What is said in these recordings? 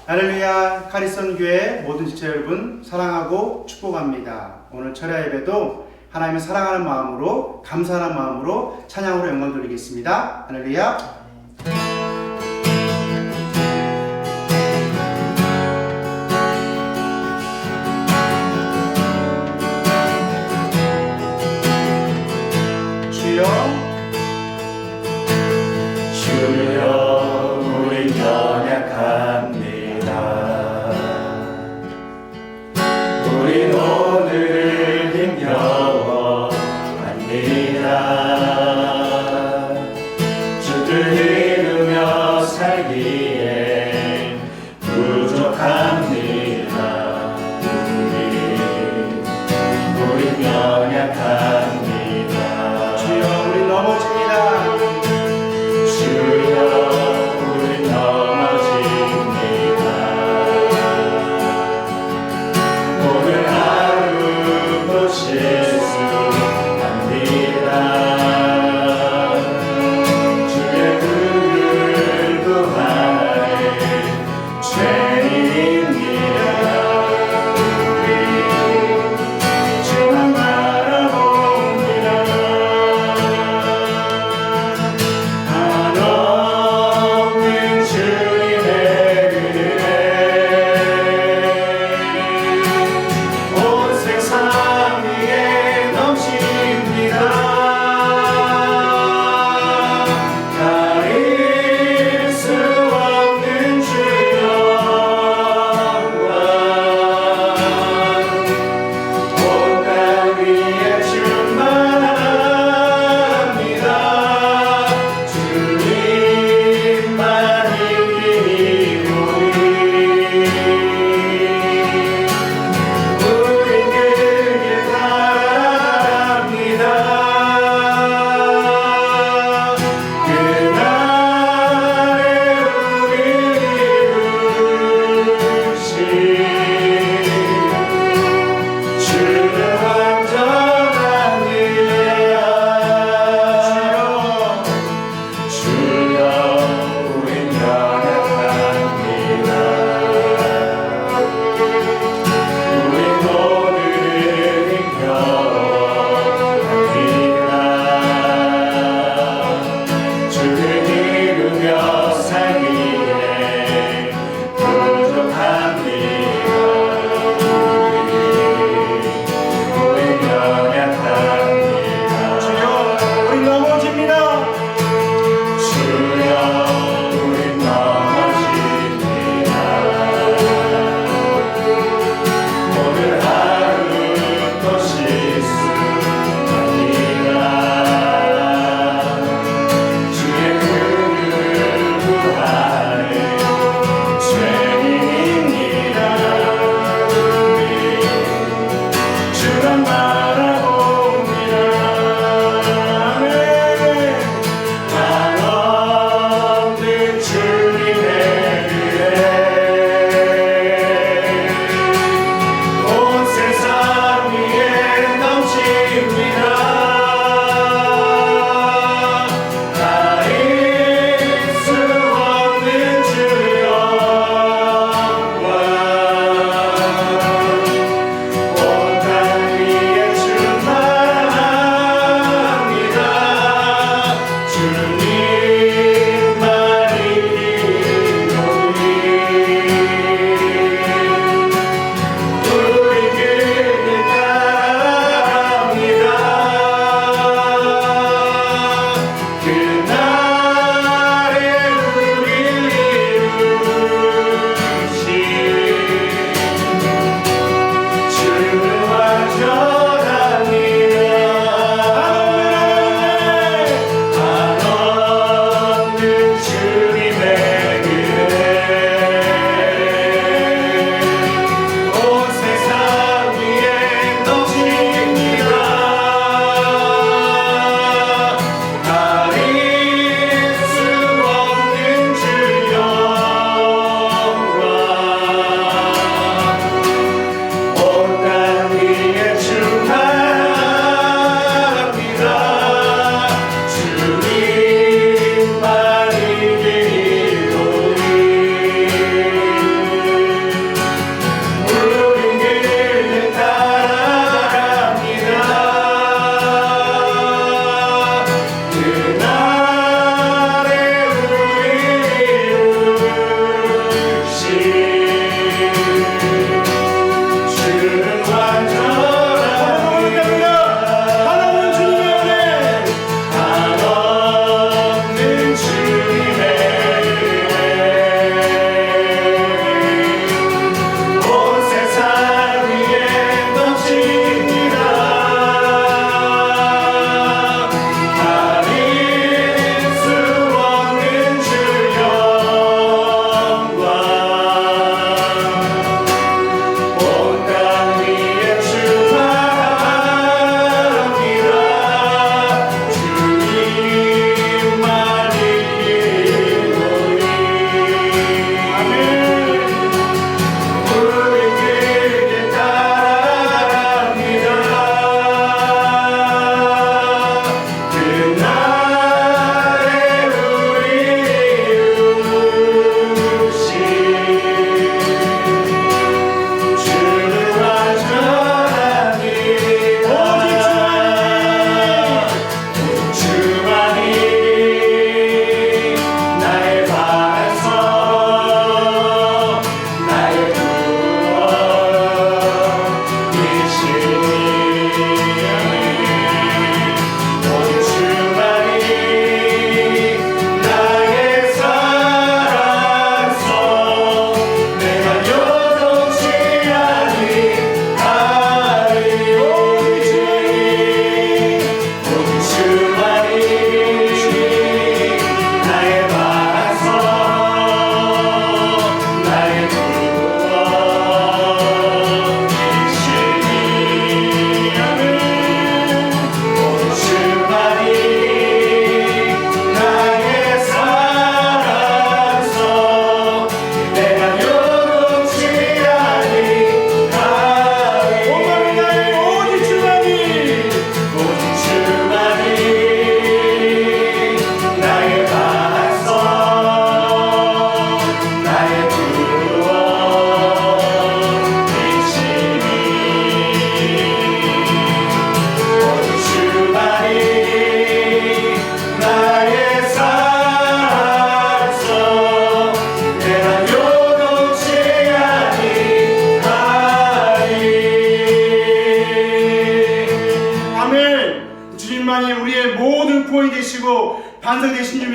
할렐루야, 카리슨 교회 모든 지체 여러분 사랑하고 축복합니다. 오늘 철야 예배도 하나님을 사랑하는 마음으로, 감사하는 마음으로 찬양으로 영광 돌리겠습니다. 할렐루야. 주여 우리 연약합니다. 우린 오늘을 힘겨워합니다. 주를 이루며 살기에 부족합니다. 우린 연약합니다. 주여 우리 넘어집니다. 주여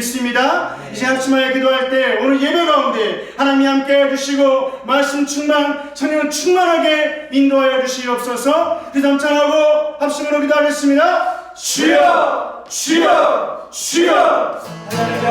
믿습니다. 이제 아침에 기도할 때 오늘 예배 가운데 하나님이 함께 해주시고 말씀 성령 충만하게 인도하여 주시옵소서. 기도함창하고 합심으로 기도하겠습니다. 주여 주여 주여. 하나님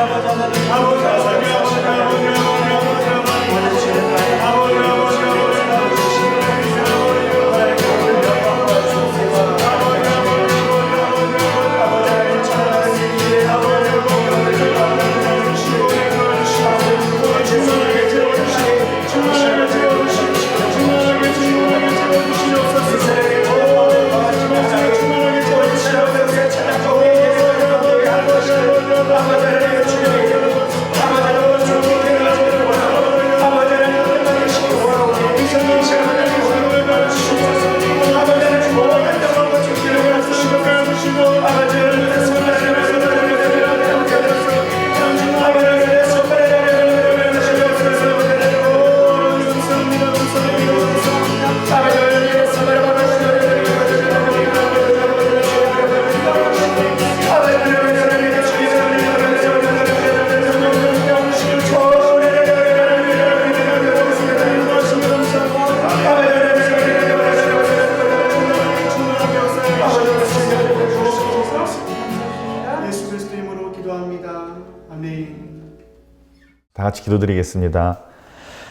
다 같이 기도드리겠습니다.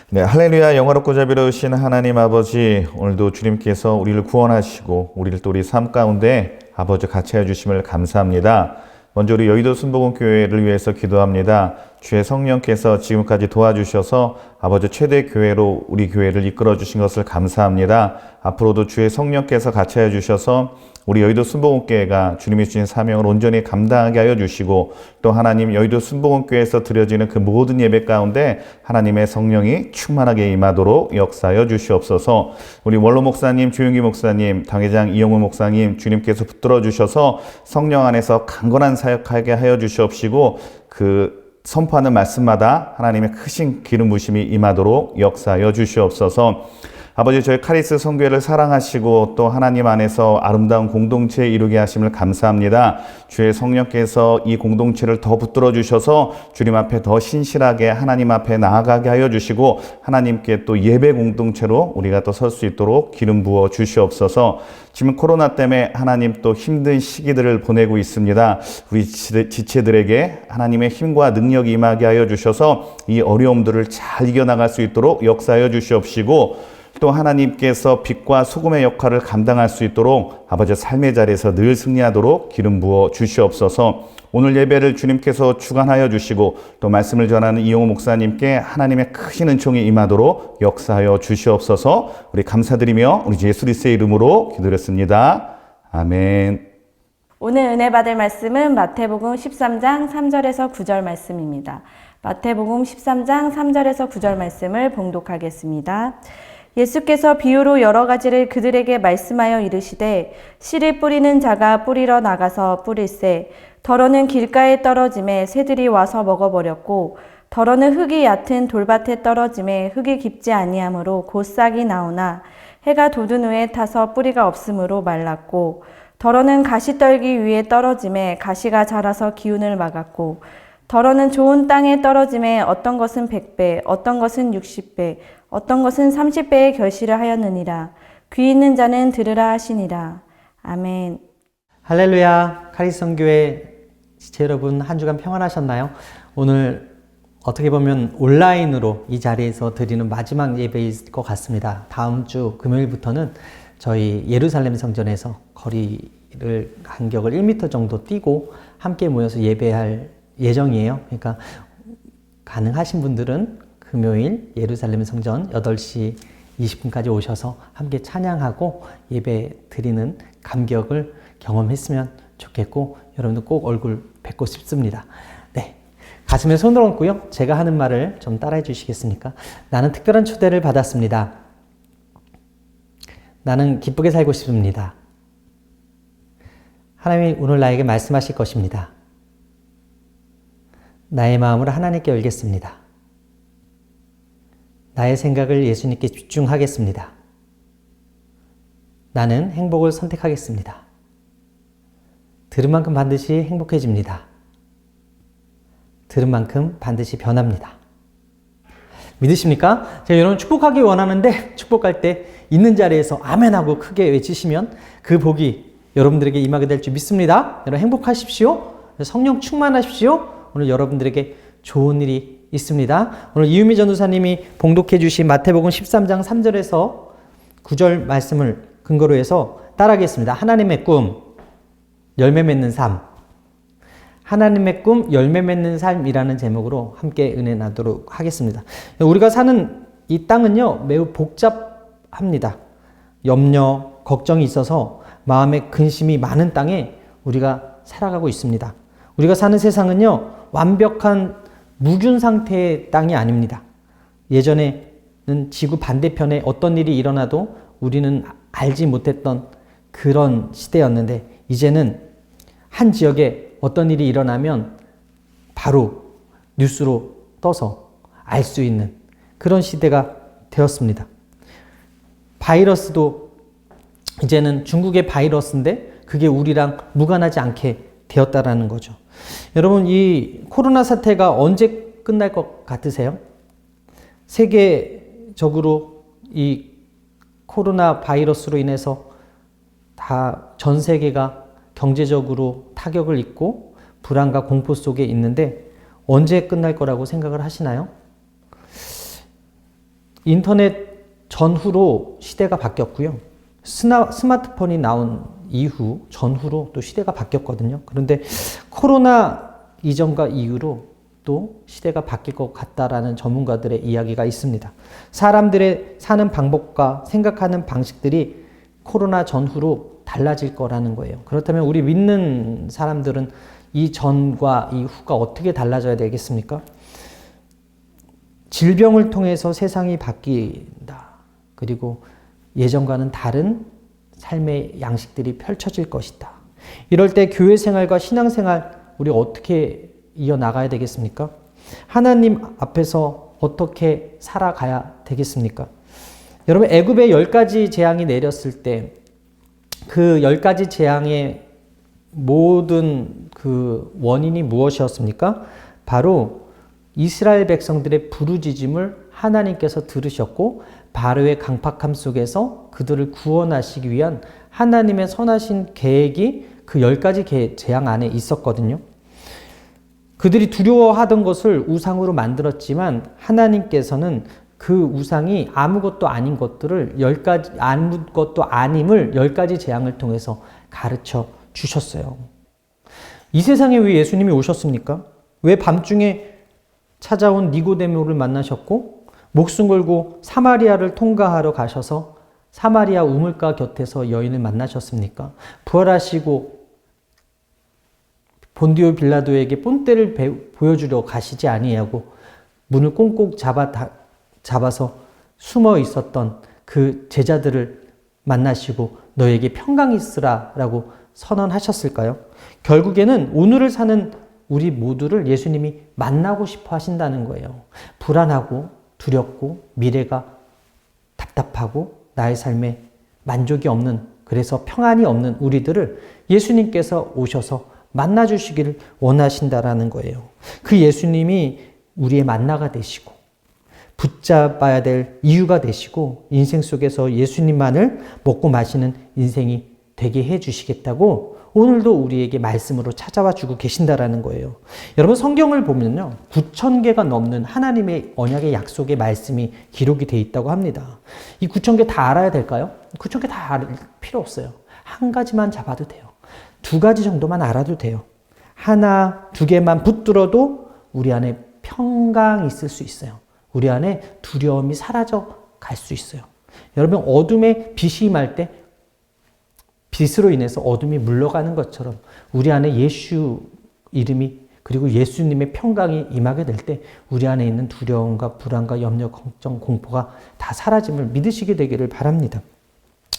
네, 할렐루야. 영화롭고 자비로우신 하나님 아버지, 오늘도 주님께서 우리를 구원하시고 우리를 또 우리 삶 가운데 아버지 같이 해주심을 감사합니다. 먼저 우리 여의도 순복음교회를 위해서 기도합니다. 주의 성령께서 지금까지 도와주셔서 아버지 최대 교회로 우리 교회를 이끌어 주신 것을 감사합니다. 앞으로도 주의 성령께서 같이 해주셔서 우리 여의도 순복음교회가 주님이 주신 사명을 온전히 감당하게 하여 주시고, 또 하나님 여의도 순복음교회에서 드려지는 그 모든 예배 가운데 하나님의 성령이 충만하게 임하도록 역사하여 주시옵소서. 우리 원로 목사님, 주영기 목사님, 당회장 이영호 목사님, 주님께서 붙들어 주셔서 성령 안에서 강건한 사역하게 하여 주시옵시고, 그 선포하는 말씀마다 하나님의 크신 기름 부으심이 임하도록 역사하여 주시옵소서. 아버지, 저희 카리스 성교회를 사랑하시고 또 하나님 안에서 아름다운 공동체에 이루게 하심을 감사합니다. 주의 성령께서 이 공동체를 더 붙들어 주셔서 주님 앞에 더 신실하게 하나님 앞에 나아가게 하여 주시고, 하나님께 또 예배 공동체로 우리가 또 설 수 있도록 기름 부어 주시옵소서. 지금 코로나 때문에 하나님 또 힘든 시기들을 보내고 있습니다. 우리 지체들에게 하나님의 힘과 능력이 임하게 하여 주셔서 이 어려움들을 잘 이겨나갈 수 있도록 역사하여 주시옵시고, 또 하나님께서 빛과 소금의 역할을 감당할 수 있도록 아버지 삶의 자리에서 늘 승리하도록 기름 부어 주시옵소서. 오늘 예배를 주님께서 주관하여 주시고 또 말씀을 전하는 이용호 목사님께 하나님의 크신 은총이 임하도록 역사하여 주시옵소서. 우리 감사드리며 우리 주 예수 그리스도의 이름으로 기도드렸습니다. 아멘. 오늘 은혜 받을 말씀은 마태복음 13장 3절에서 9절 말씀입니다. 마태복음 13장 3절에서 9절 말씀을 봉독하겠습니다. 예수께서 비유로 여러 가지를 그들에게 말씀하여 이르시되, 씨를 뿌리는 자가 뿌리러 나가서 뿌릴새 덜어는 길가에 떨어짐에 새들이 와서 먹어버렸고, 덜어는 흙이 얕은 돌밭에 떨어짐에 흙이 깊지 아니하므로 곧 싹이 나오나 해가 돋은 후에 타서 뿌리가 없으므로 말랐고, 덜어는 가시떨기 위에 떨어짐에 가시가 자라서 기운을 막았고, 덜어는 좋은 땅에 떨어짐에 어떤 것은 100배, 어떤 것은 60배, 어떤 것은 30배의 결실을 하였느니라. 귀 있는 자는 들으라 하시니라. 아멘. 할렐루야. 카리스 성교회 지체 여러분, 한 주간 평안하셨나요? 오늘 어떻게 보면 온라인으로 이 자리에서 드리는 마지막 예배일 것 같습니다. 다음 주 금요일부터는 저희 예루살렘 성전에서 거리를 간격을 1m 정도 뛰고 함께 모여서 예배할 예정이에요. 그러니까 가능하신 분들은 금요일 예루살렘 성전 8시 20분까지 오셔서 함께 찬양하고 예배 드리는 감격을 경험했으면 좋겠고, 여러분들 꼭 얼굴 뵙고 싶습니다. 네, 가슴에 손을 얹고요. 제가 하는 말을 좀 따라해 주시겠습니까? 나는 특별한 초대를 받았습니다. 나는 기쁘게 살고 싶습니다. 하나님이 오늘 나에게 말씀하실 것입니다. 나의 마음을 하나님께 열겠습니다. 나의 생각을 예수님께 집중하겠습니다. 나는 행복을 선택하겠습니다. 들은 만큼 반드시 행복해집니다. 들은 만큼 반드시 변합니다. 믿으십니까? 제가 여러분 축복하기 원하는데 축복할 때 있는 자리에서 아멘하고 크게 외치시면 그 복이 여러분들에게 임하게 될 줄 믿습니다. 여러분 행복하십시오. 성령 충만하십시오. 오늘 여러분들에게 좋은 일이 있습니다. 오늘 이유미 전도사님이 봉독해 주신 마태복음 13장 3절에서 9절 말씀을 근거로 해서 따라하겠습니다. 하나님의 꿈, 열매 맺는 삶. 하나님의 꿈, 열매 맺는 삶이라는 제목으로 함께 은혜 나누도록 하겠습니다. 우리가 사는 이 땅은요, 매우 복잡합니다. 염려, 걱정이 있어서 마음에 근심이 많은 땅에 우리가 살아가고 있습니다. 우리가 사는 세상은요, 완벽한 무균 상태의 땅이 아닙니다. 예전에는 지구 반대편에 어떤 일이 일어나도 우리는 알지 못했던 그런 시대였는데, 이제는 한 지역에 어떤 일이 일어나면 바로 뉴스로 떠서 알 수 있는 그런 시대가 되었습니다. 바이러스도 이제는 중국의 바이러스인데 그게 우리랑 무관하지 않게 되었다라는 거죠. 여러분, 이 코로나 사태가 언제 끝날 것 같으세요? 세계적으로 이 코로나 바이러스로 인해서 다 전 세계가 경제적으로 타격을 입고 불안과 공포 속에 있는데 언제 끝날 거라고 생각을 하시나요? 인터넷 전후로 시대가 바뀌었고요. 스마트폰이 나온 이후 전후로 또 시대가 바뀌었거든요. 그런데 코로나 이전과 이후로 또 시대가 바뀔 것 같다라는 전문가들의 이야기가 있습니다. 사람들의 사는 방법과 생각하는 방식들이 코로나 전후로 달라질 거라는 거예요. 그렇다면 우리 믿는 사람들은 이 전과 이 후가 어떻게 달라져야 되겠습니까? 질병을 통해서 세상이 바뀐다. 그리고 예전과는 다른 삶의 양식들이 펼쳐질 것이다. 이럴 때 교회 생활과 신앙 생활 우리 어떻게 이어나가야 되겠습니까? 하나님 앞에서 어떻게 살아가야 되겠습니까? 여러분, 애굽에 10가지 재앙이 내렸을 때 그 10가지 재앙의 모든 그 원인이 무엇이었습니까? 바로 이스라엘 백성들의 부르짖음을 하나님께서 들으셨고 바로의 강팍함 속에서 그들을 구원하시기 위한 하나님의 선하신 계획이 그 10가지 재앙 안에 있었거든요. 그들이 두려워하던 것을 우상으로 만들었지만 하나님께서는 그 우상이 아무것도 아닌 것들을 10가지, 아무것도 아님을 10가지 재앙을 통해서 가르쳐 주셨어요. 이 세상에 왜 예수님이 오셨습니까? 왜 밤중에 찾아온 니고데모를 만나셨고 목숨 걸고 사마리아를 통과하러 가셔서 사마리아 우물가 곁에서 여인을 만나셨습니까? 부활하시고 본디오 빌라도에게 본때를 보여주려 가시지 아니하고 문을 꽁꽁 잡아서 숨어 있었던 그 제자들을 만나시고 너에게 평강이 있으라 라고 선언하셨을까요? 결국에는 오늘을 사는 우리 모두를 예수님이 만나고 싶어 하신다는 거예요. 불안하고 두렵고 미래가 답답하고 나의 삶에 만족이 없는, 그래서 평안이 없는 우리들을 예수님께서 오셔서 만나주시기를 원하신다라는 거예요. 그 예수님이 우리의 만나가 되시고 붙잡아야 될 이유가 되시고 인생 속에서 예수님만을 먹고 마시는 인생이 되게 해주시겠다고 오늘도 우리에게 말씀으로 찾아와 주고 계신다라는 거예요. 여러분, 성경을 보면요 9,000개가 넘는 하나님의 언약의 약속의 말씀이 기록이 되어 있다고 합니다. 이 9,000개 다 알아야 될까요? 9,000개 다 알 필요 없어요. 한 가지만 잡아도 돼요. 2가지 정도만 알아도 돼요. 하나, 2개만 붙들어도 우리 안에 평강이 있을 수 있어요. 우리 안에 두려움이 사라져 갈 수 있어요. 여러분, 어둠에 빛이 임할 때 빛으로 인해서 어둠이 물러가는 것처럼 우리 안에 예수 이름이 그리고 예수님의 평강이 임하게 될 때 우리 안에 있는 두려움과 불안과 염려, 걱정, 공포가 다 사라짐을 믿으시게 되기를 바랍니다.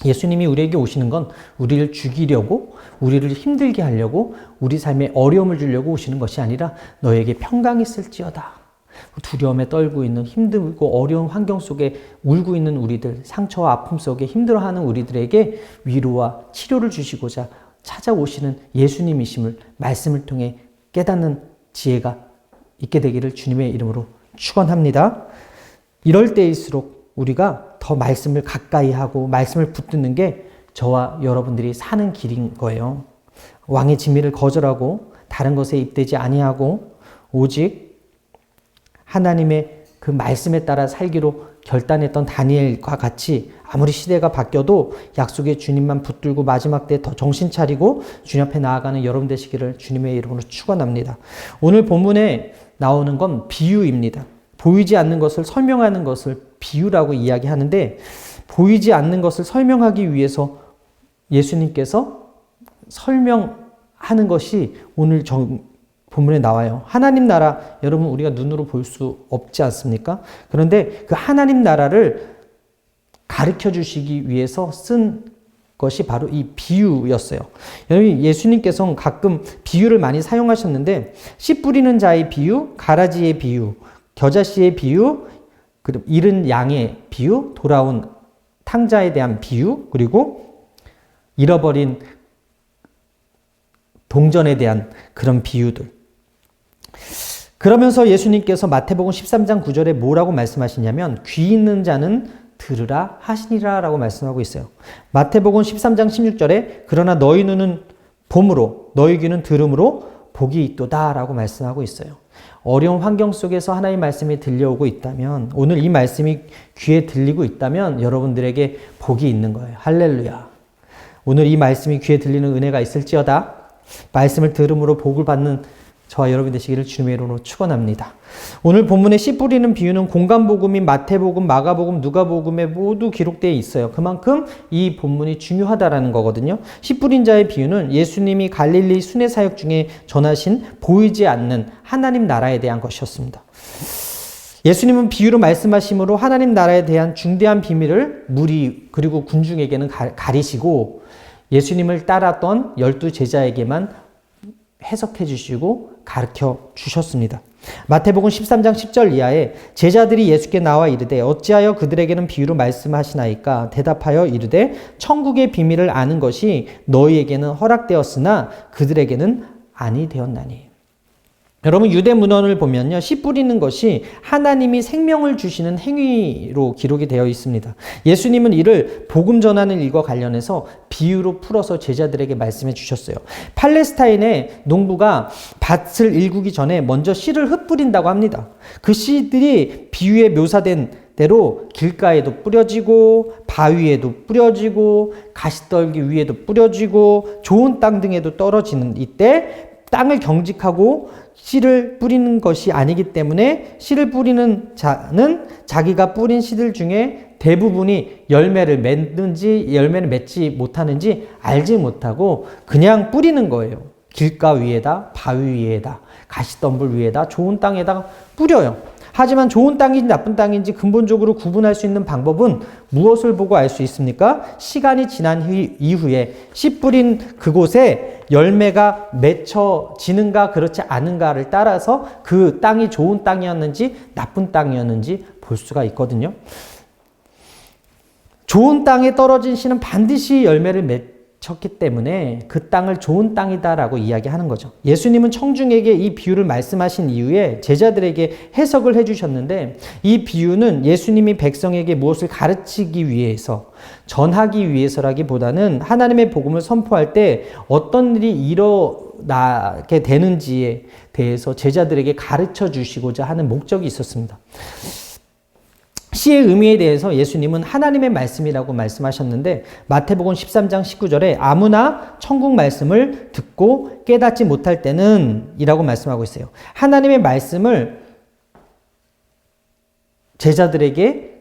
예수님이 우리에게 오시는 건 우리를 죽이려고, 우리를 힘들게 하려고, 우리 삶에 어려움을 주려고 오시는 것이 아니라 너에게 평강이 있을지어다. 두려움에 떨고 있는 힘들고 어려운 환경 속에 울고 있는 우리들, 상처와 아픔 속에 힘들어하는 우리들에게 위로와 치료를 주시고자 찾아오시는 예수님이심을 말씀을 통해 깨닫는 지혜가 있게 되기를 주님의 이름으로 축원합니다. 이럴 때일수록 우리가 더 말씀을 가까이 하고 말씀을 붙드는 게 저와 여러분들이 사는 길인 거예요. 왕의 진미를 거절하고 다른 것에 입되지 아니하고 오직 하나님의 그 말씀에 따라 살기로 결단했던 다니엘과 같이 아무리 시대가 바뀌어도 약속의 주님만 붙들고 마지막 때 더 정신 차리고 주님 앞에 나아가는 여러분 되시기를 주님의 이름으로 축원합니다. 오늘 본문에 나오는 건 비유입니다. 보이지 않는 것을 설명하는 것을 비유라고 이야기하는데 보이지 않는 것을 설명하기 위해서 예수님께서 설명하는 것이 오늘 본문에 나와요. 하나님 나라 여러분 우리가 눈으로 볼 수 없지 않습니까? 그런데 그 하나님 나라를 가르쳐 주시기 위해서 쓴 것이 바로 이 비유였어요. 여러분 예수님께서는 가끔 비유를 많이 사용하셨는데 씨 뿌리는 자의 비유, 가라지의 비유, 겨자씨의 비유, 그리고 잃은 양의 비유, 돌아온 탕자에 대한 비유, 그리고 잃어버린 동전에 대한 그런 비유들. 그러면서 예수님께서 마태복음 13장 9절에 뭐라고 말씀하시냐면 귀 있는 자는 들으라 하시니라 라고 말씀하고 있어요. 마태복음 13장 16절에 그러나 너희 눈은 봄으로 너희 귀는 들음으로 복이 있도다 라고 말씀하고 있어요. 어려운 환경 속에서 하나님의 말씀이 들려오고 있다면 오늘 이 말씀이 귀에 들리고 있다면 여러분들에게 복이 있는 거예요. 할렐루야. 오늘 이 말씀이 귀에 들리는 은혜가 있을지어다. 말씀을 들음으로 복을 받는 저와 여러분 되시기를 주님의 이름으로 축원합니다. 오늘 본문의 씨 뿌리는 비유는 공간복음인 마태복음, 마가복음, 누가복음에 모두 기록되어 있어요. 그만큼 이 본문이 중요하다라는 거거든요. 씨 뿌린 자의 비유는 예수님이 갈릴리 순회 사역 중에 전하신 보이지 않는 하나님 나라에 대한 것이었습니다. 예수님은 비유로 말씀하심으로 하나님 나라에 대한 중대한 비밀을 무리 그리고 군중에게는 가리시고 예수님을 따랐던 12 제자에게만 해석해 주시고 가르쳐 주셨습니다. 마태복음 13장 10절 이하에 제자들이 예수께 나와 이르되 어찌하여 그들에게는 비유로 말씀하시나이까 대답하여 이르되 천국의 비밀을 아는 것이 너희에게는 허락되었으나 그들에게는 아니 되었나니. 여러분 유대 문헌을 보면요. 씨 뿌리는 것이 하나님이 생명을 주시는 행위로 기록이 되어 있습니다. 예수님은 이를 복음 전하는 일과 관련해서 비유로 풀어서 제자들에게 말씀해 주셨어요. 팔레스타인의 농부가 밭을 일구기 전에 먼저 씨를 흩뿌린다고 합니다. 그 씨들이 비유에 묘사된 대로 길가에도 뿌려지고 바위에도 뿌려지고 가시떨기 위에도 뿌려지고 좋은 땅 등에도 떨어지는 이때 땅을 경직하고 씨를 뿌리는 것이 아니기 때문에 씨를 뿌리는 자는 자기가 뿌린 씨들 중에 대부분이 열매를 맺는지 열매를 맺지 못하는지 알지 못하고 그냥 뿌리는 거예요. 길가 위에다, 바위 위에다, 가시덤불 위에다, 좋은 땅에다 뿌려요. 하지만 좋은 땅인지 나쁜 땅인지 근본적으로 구분할 수 있는 방법은 무엇을 보고 알 수 있습니까? 시간이 지난 이후에 씨 뿌린 그곳에 열매가 맺혀지는가 그렇지 않은가를 따라서 그 땅이 좋은 땅이었는지 나쁜 땅이었는지 볼 수가 있거든요. 좋은 땅에 떨어진 씨는 반드시 열매를 맺혔기 때문에 그 땅을 좋은 땅이다라고 이야기하는 거죠. 예수님은 청중에게 이 비유를 말씀하신 이후에 제자들에게 해석을 해주셨는데 이 비유는 예수님이 백성에게 무엇을 가르치기 위해서 전하기 위해서라기보다는 하나님의 복음을 선포할 때 어떤 일이 일어나게 되는지에 대해서 제자들에게 가르쳐 주시고자 하는 목적이 있었습니다. 씨의 의미에 대해서 예수님은 하나님의 말씀이라고 말씀하셨는데 마태복음 13장 19절에 아무나 천국 말씀을 듣고 깨닫지 못할 때는 이라고 말씀하고 있어요. 하나님의 말씀을 제자들에게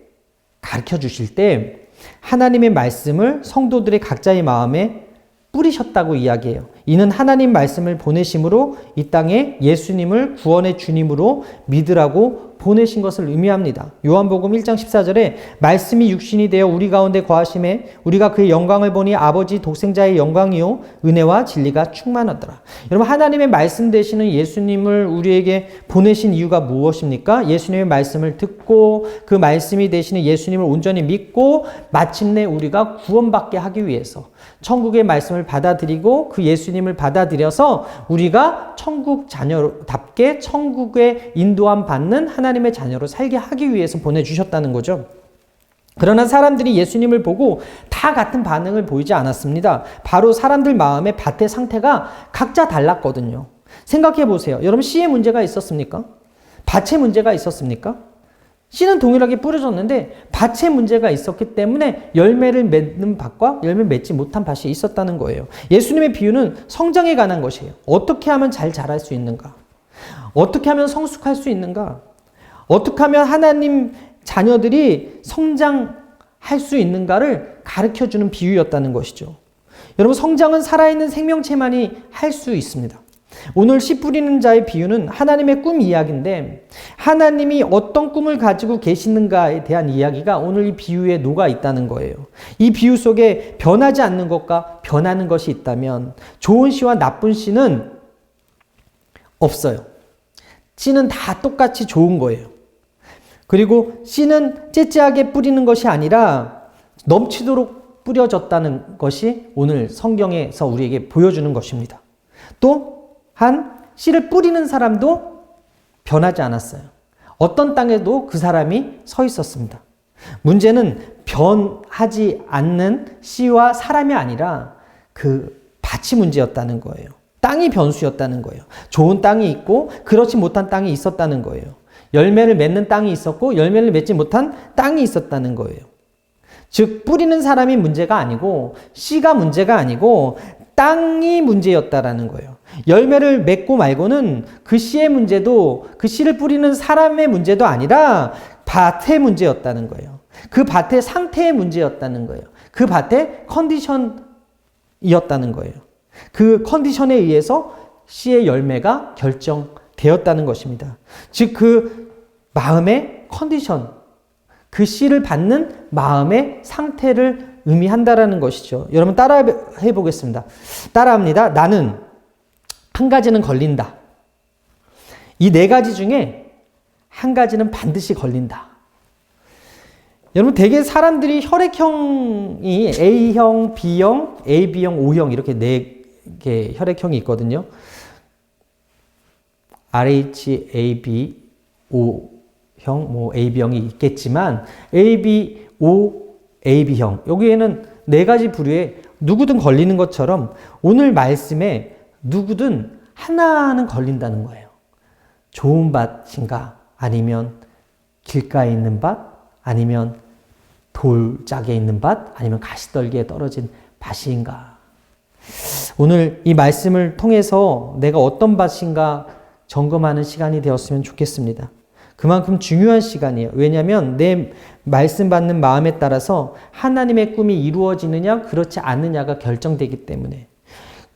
가르쳐 주실 때 하나님의 말씀을 성도들의 각자의 마음에 뿌리셨다고 이야기해요. 이는 하나님 말씀을 보내심으로 이 땅에 예수님을 구원의 주님으로 믿으라고 보내신 것을 의미합니다. 요한복음 1장 14절에 말씀이 육신이 되어 우리 가운데 거하심에 우리가 그의 영광을 보니 아버지 독생자의 영광이요 은혜와 진리가 충만하더라. 여러분 하나님의 말씀 되시는 예수님을 우리에게 보내신 이유가 무엇입니까? 예수님의 말씀을 듣고 그 말씀이 되시는 예수님을 온전히 믿고 마침내 우리가 구원받게 하기 위해서 천국의 말씀을 받아들이고 그 예수님 예수님을 받아들여서 우리가 천국 자녀답게 천국의 인도함 받는 하나님의 자녀로 살게 하기 위해서 보내주셨다는 거죠. 그러나 사람들이 예수님을 보고 다 같은 반응을 보이지 않았습니다. 바로 사람들 마음의 밭의 상태가 각자 달랐거든요. 생각해 보세요. 여러분, 씨의 문제가 있었습니까? 밭의 문제가 있었습니까? 씨는 동일하게 뿌려졌는데 밭의 문제가 있었기 때문에 열매를 맺는 밭과 열매 맺지 못한 밭이 있었다는 거예요. 예수님의 비유는 성장에 관한 것이에요. 어떻게 하면 잘 자랄 수 있는가? 어떻게 하면 성숙할 수 있는가? 어떻게 하면 하나님 자녀들이 성장할 수 있는가를 가르쳐주는 비유였다는 것이죠. 여러분, 성장은 살아있는 생명체만이 할 수 있습니다. 오늘 씨 뿌리는 자의 비유는 하나님의 꿈 이야기인데 하나님이 어떤 꿈을 가지고 계시는가에 대한 이야기가 오늘 이 비유에 녹아 있다는 거예요. 이 비유 속에 변하지 않는 것과 변하는 것이 있다면 좋은 씨와 나쁜 씨는 없어요. 씨는 다 똑같이 좋은 거예요. 그리고 씨는 째째하게 뿌리는 것이 아니라 넘치도록 뿌려졌다는 것이 오늘 성경에서 우리에게 보여주는 것입니다. 또한 씨를 뿌리는 사람도 변하지 않았어요. 어떤 땅에도 그 사람이 서 있었습니다. 문제는 변하지 않는 씨와 사람이 아니라 그 밭이 문제였다는 거예요. 땅이 변수였다는 거예요. 좋은 땅이 있고 그렇지 못한 땅이 있었다는 거예요. 열매를 맺는 땅이 있었고 열매를 맺지 못한 땅이 있었다는 거예요. 즉 뿌리는 사람이 문제가 아니고 씨가 문제가 아니고 땅이 문제였다라는 거예요. 열매를 맺고 말고는 그 씨의 문제도 그 씨를 뿌리는 사람의 문제도 아니라 밭의 문제였다는 거예요. 그 밭의 상태의 문제였다는 거예요. 그 밭의 컨디션이었다는 거예요. 그 컨디션에 의해서 씨의 열매가 결정되었다는 것입니다. 즉 그 마음의 컨디션, 그 씨를 받는 마음의 상태를 의미한다라는 것이죠. 여러분 따라해 보겠습니다. 따라합니다. 나는 한 가지는 걸린다. 이 네 가지 중에 한 가지는 반드시 걸린다. 여러분 대개 사람들이 혈액형이 A형, B형, AB형, O형 이렇게 네 개 혈액형이 있거든요. RH, AB, O형, AB형이 있겠지만 AB, O, AB형 여기에는 네 가지 부류에 누구든 걸리는 것처럼 오늘 말씀에 누구든 하나는 걸린다는 거예요. 좋은 밭인가 아니면 길가에 있는 밭 아니면 돌짝에 있는 밭 아니면 가시떨기에 떨어진 밭인가. 오늘 이 말씀을 통해서 내가 어떤 밭인가 점검하는 시간이 되었으면 좋겠습니다. 그만큼 중요한 시간이에요. 왜냐하면 내 말씀 받는 마음에 따라서 하나님의 꿈이 이루어지느냐 그렇지 않느냐가 결정되기 때문에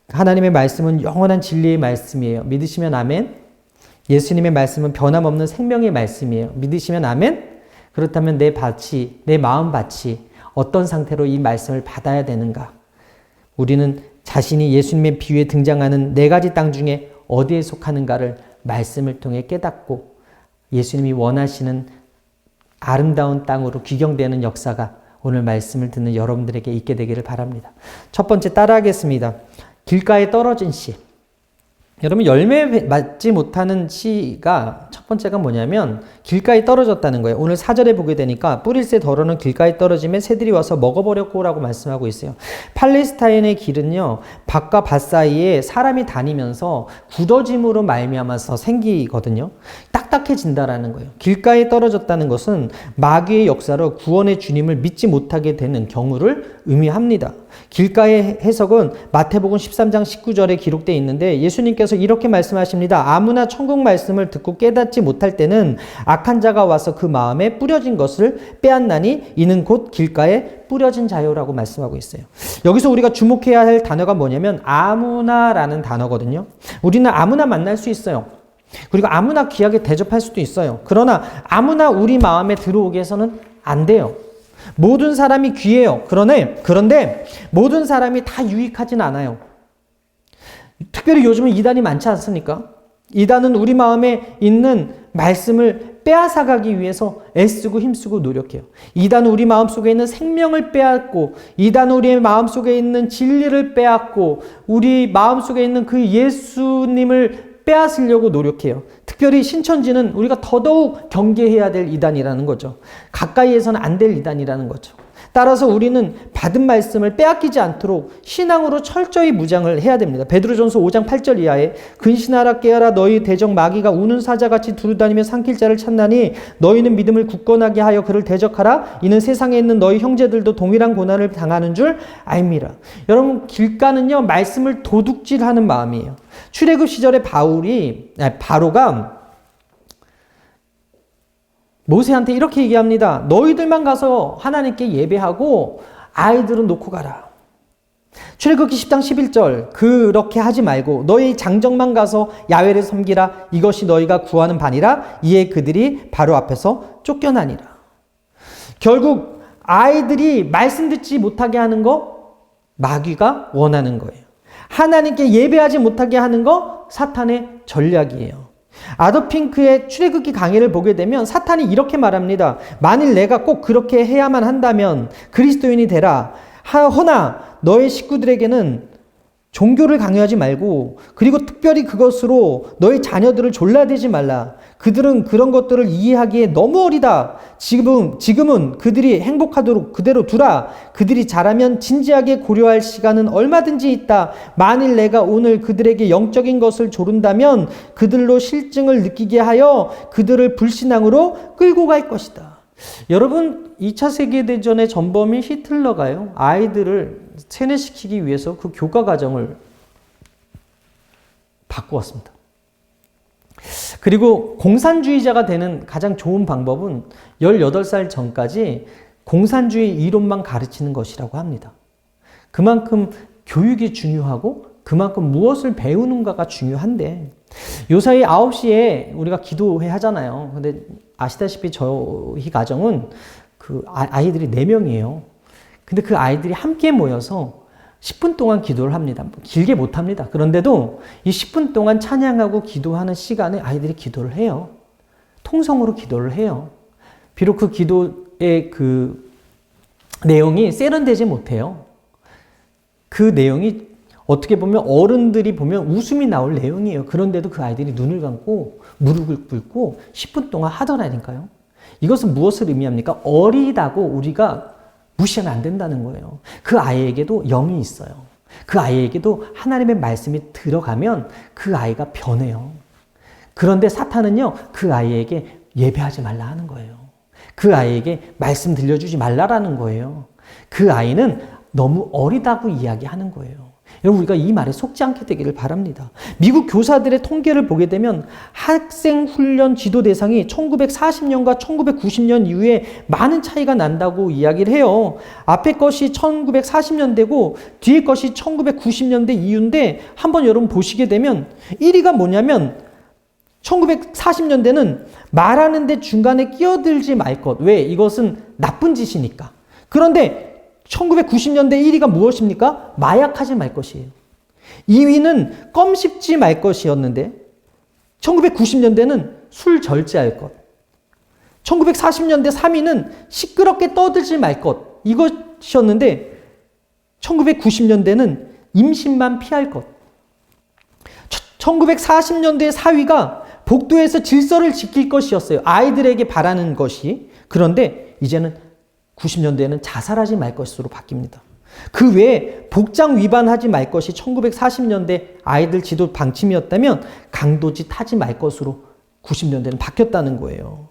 하나님의 말씀은 영원한 진리의 말씀이에요. 믿으시면 아멘. 예수님의 말씀은 변함없는 생명의 말씀이에요. 믿으시면 아멘. 그렇다면 내 밭이, 내 마음 밭이 어떤 상태로 이 말씀을 받아야 되는가. 우리는 자신이 예수님의 비유에 등장하는 네 가지 땅 중에 어디에 속하는가를 말씀을 통해 깨닫고 예수님이 원하시는 아름다운 땅으로 귀경되는 역사가 오늘 말씀을 듣는 여러분들에게 있게 되기를 바랍니다. 첫 번째 따라하겠습니다. 길가에 떨어진 씨. 여러분 열매 맞지 못하는 씨가 첫 번째가 뭐냐면 길가에 떨어졌다는 거예요. 오늘 4절에 보게 되니까 뿌릴새 덜어는 길가에 떨어지면 새들이 와서 먹어버렸고 라고 말씀하고 있어요. 팔레스타인의 길은요 밭과 밭 사이에 사람이 다니면서 굳어짐으로 말미암아서 생기거든요. 딱딱해진다라는 거예요. 길가에 떨어졌다는 것은 마귀의 역사로 구원의 주님을 믿지 못하게 되는 경우를 의미합니다. 길가의 해석은 마태복음 13장 19절에 기록되어 있는데 예수님께서 이렇게 말씀하십니다. 아무나 천국 말씀을 듣고 깨닫지 못할 때는 악한 자가 와서 그 마음에 뿌려진 것을 빼앗나니 이는 곧 길가에 뿌려진 자요라고 말씀하고 있어요. 여기서 우리가 주목해야 할 단어가 뭐냐면 아무나라는 단어거든요. 우리는 아무나 만날 수 있어요. 그리고 아무나 귀하게 대접할 수도 있어요. 그러나 아무나 우리 마음에 들어오게 해서는 안 돼요. 모든 사람이 귀해요. 그런데 모든 사람이 다 유익하진 않아요. 특별히 요즘은 이단이 많지 않습니까? 이단은 우리 마음에 있는 말씀을 빼앗아가기 위해서 애쓰고 힘쓰고 노력해요. 이단은 우리 마음속에 있는 생명을 빼앗고, 이단은 우리의 마음속에 있는 진리를 빼앗고, 우리 마음속에 있는 그 예수님을 빼앗으려고 노력해요. 특별히 신천지는 우리가 더더욱 경계해야 될 이단이라는 거죠. 가까이에서는 안 될 이단이라는 거죠. 따라서 우리는 받은 말씀을 빼앗기지 않도록 신앙으로 철저히 무장을 해야 됩니다. 베드로전서 5장 8절 이하에 근신하라 깨어라 너희 대적 마귀가 우는 사자같이 두루다니며 삼킬 자를 찾나니 너희는 믿음을 굳건하게 하여 그를 대적하라. 이는 세상에 있는 너희 형제들도 동일한 고난을 당하는 줄 알미라. 여러분, 길가는요 말씀을 도둑질하는 마음이에요. 출애굽 시절에 바로가 모세한테 이렇게 얘기합니다. 너희들만 가서 하나님께 예배하고 아이들은 놓고 가라. 출애굽기 10장 11절 그렇게 하지 말고 너희 장정만 가서 야훼를 섬기라. 이것이 너희가 구하는 바니라. 이에 그들이 바로 앞에서 쫓겨나니라. 결국 아이들이 말씀 듣지 못하게 하는 거 마귀가 원하는 거예요. 하나님께 예배하지 못하게 하는 거 사탄의 전략이에요. 아더 핑크의 출애굽기 강의를 보게 되면 사탄이 이렇게 말합니다. 만일 내가 꼭 그렇게 해야만 한다면 그리스도인이 되라. 허나 너의 식구들에게는 종교를 강요하지 말고, 그리고 특별히 그것으로 너희 자녀들을 졸라대지 말라. 그들은 그런 것들을 이해하기에 너무 어리다. 지금은 그들이 행복하도록 그대로 두라. 그들이 자라면 진지하게 고려할 시간은 얼마든지 있다. 만일 내가 오늘 그들에게 영적인 것을 조른다면 그들로 실증을 느끼게 하여 그들을 불신앙으로 끌고 갈 것이다. 여러분, 2차 세계대전의 전범인 히틀러가요, 아이들을 세뇌시키기 위해서 그 교과 과정을 바꾸었습니다. 그리고 공산주의자가 되는 가장 좋은 방법은 18살 전까지 공산주의 이론만 가르치는 것이라고 합니다. 그만큼 교육이 중요하고 그만큼 무엇을 배우는가가 중요한데, 요사이 9시에 우리가 기도회 하잖아요. 근데 아시다시피 저희 가정은 그 아이들이 4명이에요. 근데 그 아이들이 함께 모여서 10분 동안 기도를 합니다. 길게 못 합니다. 그런데도 이 10분 동안 찬양하고 기도하는 시간에 아이들이 기도를 해요. 통성으로 기도를 해요. 비록 그 기도의 그 내용이 세련되지 못해요. 그 내용이 어떻게 보면 어른들이 보면 웃음이 나올 내용이에요. 그런데도 그 아이들이 눈을 감고 무릎을 꿇고 10분 동안 하더라니까요. 이것은 무엇을 의미합니까? 어리다고 우리가 무시하면 안 된다는 거예요. 그 아이에게도 영이 있어요. 그 아이에게도 하나님의 말씀이 들어가면 그 아이가 변해요. 그런데 사탄은요, 그 아이에게 예배하지 말라 하는 거예요. 그 아이에게 말씀 들려주지 말라라는 거예요. 그 아이는 너무 어리다고 이야기하는 거예요. 여러분, 우리가 이 말에 속지 않게 되기를 바랍니다. 미국 교사들의 통계를 보게 되면 학생 훈련 지도 대상이 1940년과 1990년 이후에 많은 차이가 난다고 이야기를 해요. 앞에 것이 1940년대고 뒤에 것이 1990년대 이후인데, 한번 여러분 보시게 되면 1위가 뭐냐면 1940년대는 말하는데 중간에 끼어들지 말 것. 왜? 이것은 나쁜 짓이니까. 그런데 1990년대 1위가 무엇입니까? 마약하지 말 것이에요. 2위는 껌 씹지 말 것이었는데 1990년대는 술 절제할 것. 1940년대 3위는 시끄럽게 떠들지 말 것. 이것이었는데 1990년대는 임신만 피할 것. 1940년대 4위가 복도에서 질서를 지킬 것이었어요. 아이들에게 바라는 것이. 그런데 이제는 90년대에는 자살하지 말 것으로 바뀝니다. 그 외에 복장 위반하지 말 것이 1940년대 아이들 지도 방침이었다면 강도짓 하지 말 것으로 90년대는 바뀌었다는 거예요.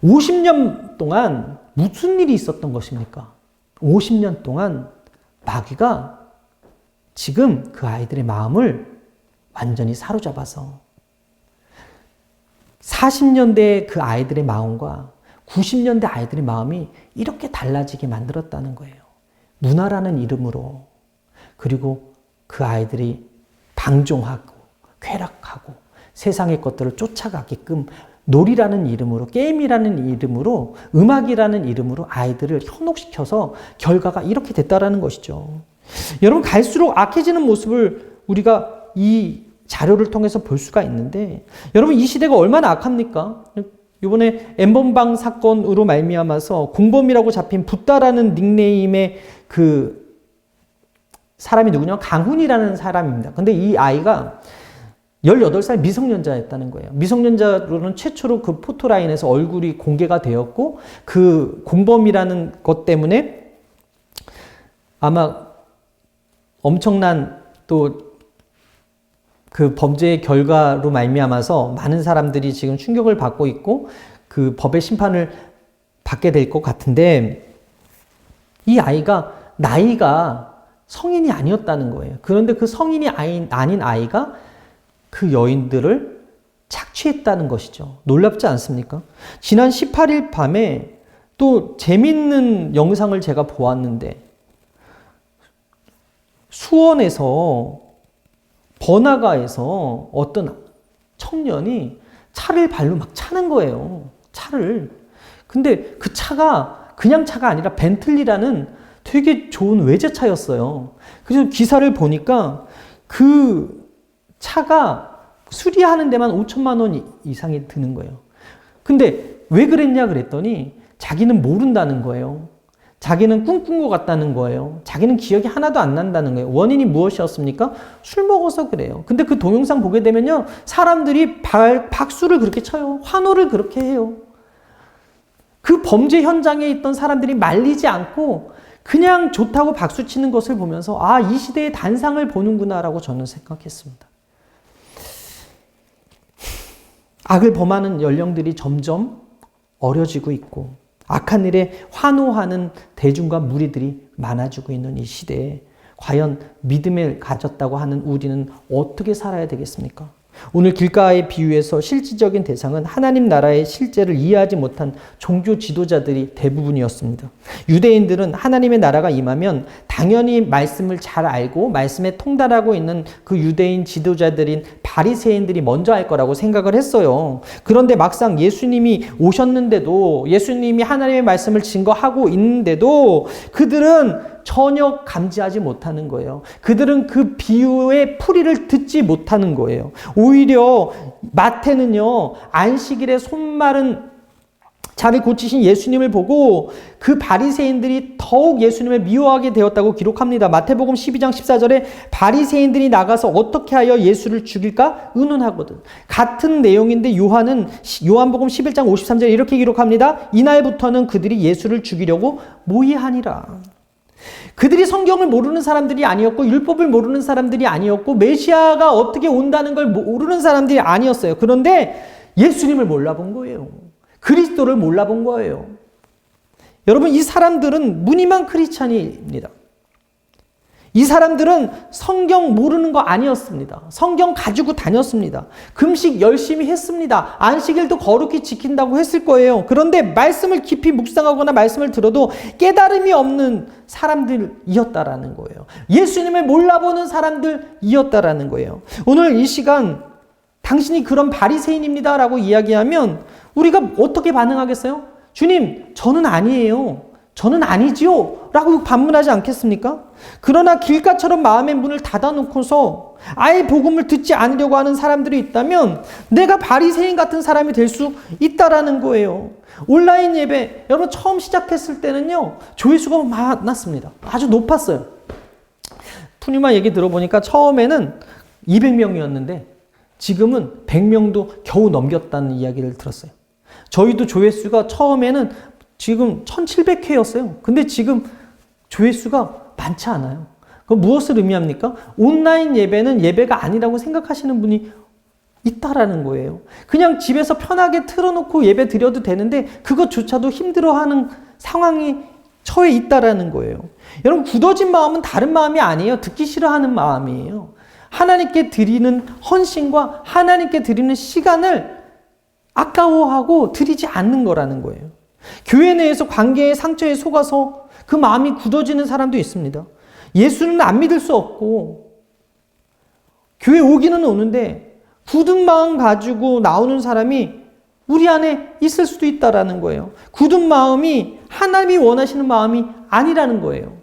50년 동안 무슨 일이 있었던 것입니까? 50년 동안 마귀가 지금 그 아이들의 마음을 완전히 사로잡아서 40년대 그 아이들의 마음과 90년대 아이들의 마음이 이렇게 달라지게 만들었다는 거예요. 문화라는 이름으로. 그리고 그 아이들이 방종하고 쾌락하고 세상의 것들을 쫓아가게끔 놀이라는 이름으로, 게임이라는 이름으로, 음악이라는 이름으로 아이들을 현혹시켜서 결과가 이렇게 됐다라는 것이죠. 여러분, 갈수록 악해지는 모습을 우리가 이 자료를 통해서 볼 수가 있는데, 여러분, 이 시대가 얼마나 악합니까? 이번에 엠번방 사건으로 말미암아서 공범이라고 잡힌 붓다라는 닉네임의 그 사람이 누구냐? 강훈이라는 사람입니다. 근데 이 아이가 18살 미성년자였다는 거예요. 미성년자로는 최초로 그 포토라인에서 얼굴이 공개가 되었고 그 공범이라는 것 때문에 아마 엄청난 또 그 범죄의 결과로 말미암아서 많은 사람들이 지금 충격을 받고 있고 그 법의 심판을 받게 될 것 같은데 이 아이가 나이가 성인이 아니었다는 거예요. 그런데 그 성인이 아닌 아이가 그 여인들을 착취했다는 것이죠. 놀랍지 않습니까? 지난 18일 밤에 또 재밌는 영상을 제가 보았는데 수원에서 번화가에서 어떤 청년이 차를 발로 막 차는 거예요. 차를. 근데 그 차가 그냥 차가 아니라 벤틀리라는 되게 좋은 외제차였어요. 그래서 기사를 보니까 그 차가 수리하는 데만 5천만 원 이상이 드는 거예요. 근데 왜 그랬냐 그랬더니 자기는 모른다는 거예요. 자기는 꿈꾼 것 같다는 거예요. 자기는 기억이 하나도 안 난다는 거예요. 원인이 무엇이었습니까? 술 먹어서 그래요. 근데 그 동영상 보게 되면요. 사람들이 박수를 그렇게 쳐요. 환호를 그렇게 해요. 그 범죄 현장에 있던 사람들이 말리지 않고 그냥 좋다고 박수 치는 것을 보면서 아, 이 시대의 단상을 보는구나라고 저는 생각했습니다. 악을 범하는 연령들이 점점 어려지고 있고 악한 일에 환호하는 대중과 무리들이 많아지고 있는 이 시대에 과연 믿음을 가졌다고 하는 우리는 어떻게 살아야 되겠습니까? 오늘 길가의 비유에서 실질적인 대상은 하나님 나라의 실제를 이해하지 못한 종교 지도자들이 대부분이었습니다. 유대인들은 하나님의 나라가 임하면 당연히 말씀을 잘 알고 말씀에 통달하고 있는 그 유대인 지도자들인 바리새인들이 먼저 할 거라고 생각을 했어요. 그런데 막상 예수님이 오셨는데도 예수님이 하나님의 말씀을 증거하고 있는데도 그들은 전혀 감지하지 못하는 거예요. 그들은 그 비유의 풀이를 듣지 못하는 거예요. 오히려 마태는요, 안식일에 손마른 자를 고치신 예수님을 보고 그 바리새인들이 더욱 예수님을 미워하게 되었다고 기록합니다. 마태복음 12장 14절에 바리새인들이 나가서 어떻게 하여 예수를 죽일까 의논하거든. 같은 내용인데 요한복음 11장 53절에 이렇게 기록합니다. 이날부터는 그들이 예수를 죽이려고 모의하니라. 그들이 성경을 모르는 사람들이 아니었고 율법을 모르는 사람들이 아니었고 메시아가 어떻게 온다는 걸 모르는 사람들이 아니었어요. 그런데 예수님을 몰라본 거예요. 그리스도를 몰라본 거예요. 여러분, 이 사람들은 무늬만 크리스찬입니다. 이 사람들은 성경 모르는 거 아니었습니다. 성경 가지고 다녔습니다. 금식 열심히 했습니다. 안식일도 거룩히 지킨다고 했을 거예요. 그런데 말씀을 깊이 묵상하거나 말씀을 들어도 깨달음이 없는 사람들이었다라는 거예요. 예수님을 몰라보는 사람들이었다라는 거예요. 오늘 이 시간 당신이 그런 바리새인입니다 라고 이야기하면 우리가 어떻게 반응하겠어요? 주님, 저는 아니에요. 저는 아니지요 라고 반문하지 않겠습니까? 그러나 길가처럼 마음의 문을 닫아놓고서 아예 복음을 듣지 않으려고 하는 사람들이 있다면 내가 바리새인 같은 사람이 될 수 있다라는 거예요. 온라인 예배 여러분 처음 시작했을 때는요 조회수가 많았습니다. 아주 높았어요. 푸뉴마 얘기 들어보니까 처음에는 200명이었는데 지금은 100명도 겨우 넘겼다는 이야기를 들었어요. 저희도 조회수가 처음에는 지금 1700회였어요. 근데 지금 조회수가 많지 않아요. 그럼 무엇을 의미합니까? 온라인 예배는 예배가 아니라고 생각하시는 분이 있다라는 거예요. 그냥 집에서 편하게 틀어놓고 예배 드려도 되는데 그것조차도 힘들어하는 상황이 처해 있다라는 거예요. 여러분, 굳어진 마음은 다른 마음이 아니에요. 듣기 싫어하는 마음이에요. 하나님께 드리는 헌신과 하나님께 드리는 시간을 아까워하고 드리지 않는 거라는 거예요. 교회 내에서 관계의 상처에 속아서 그 마음이 굳어지는 사람도 있습니다. 예수는 안 믿을 수 없고 교회 오기는 오는데 굳은 마음 가지고 나오는 사람이 우리 안에 있을 수도 있다라는 거예요. 굳은 마음이 하나님이 원하시는 마음이 아니라는 거예요.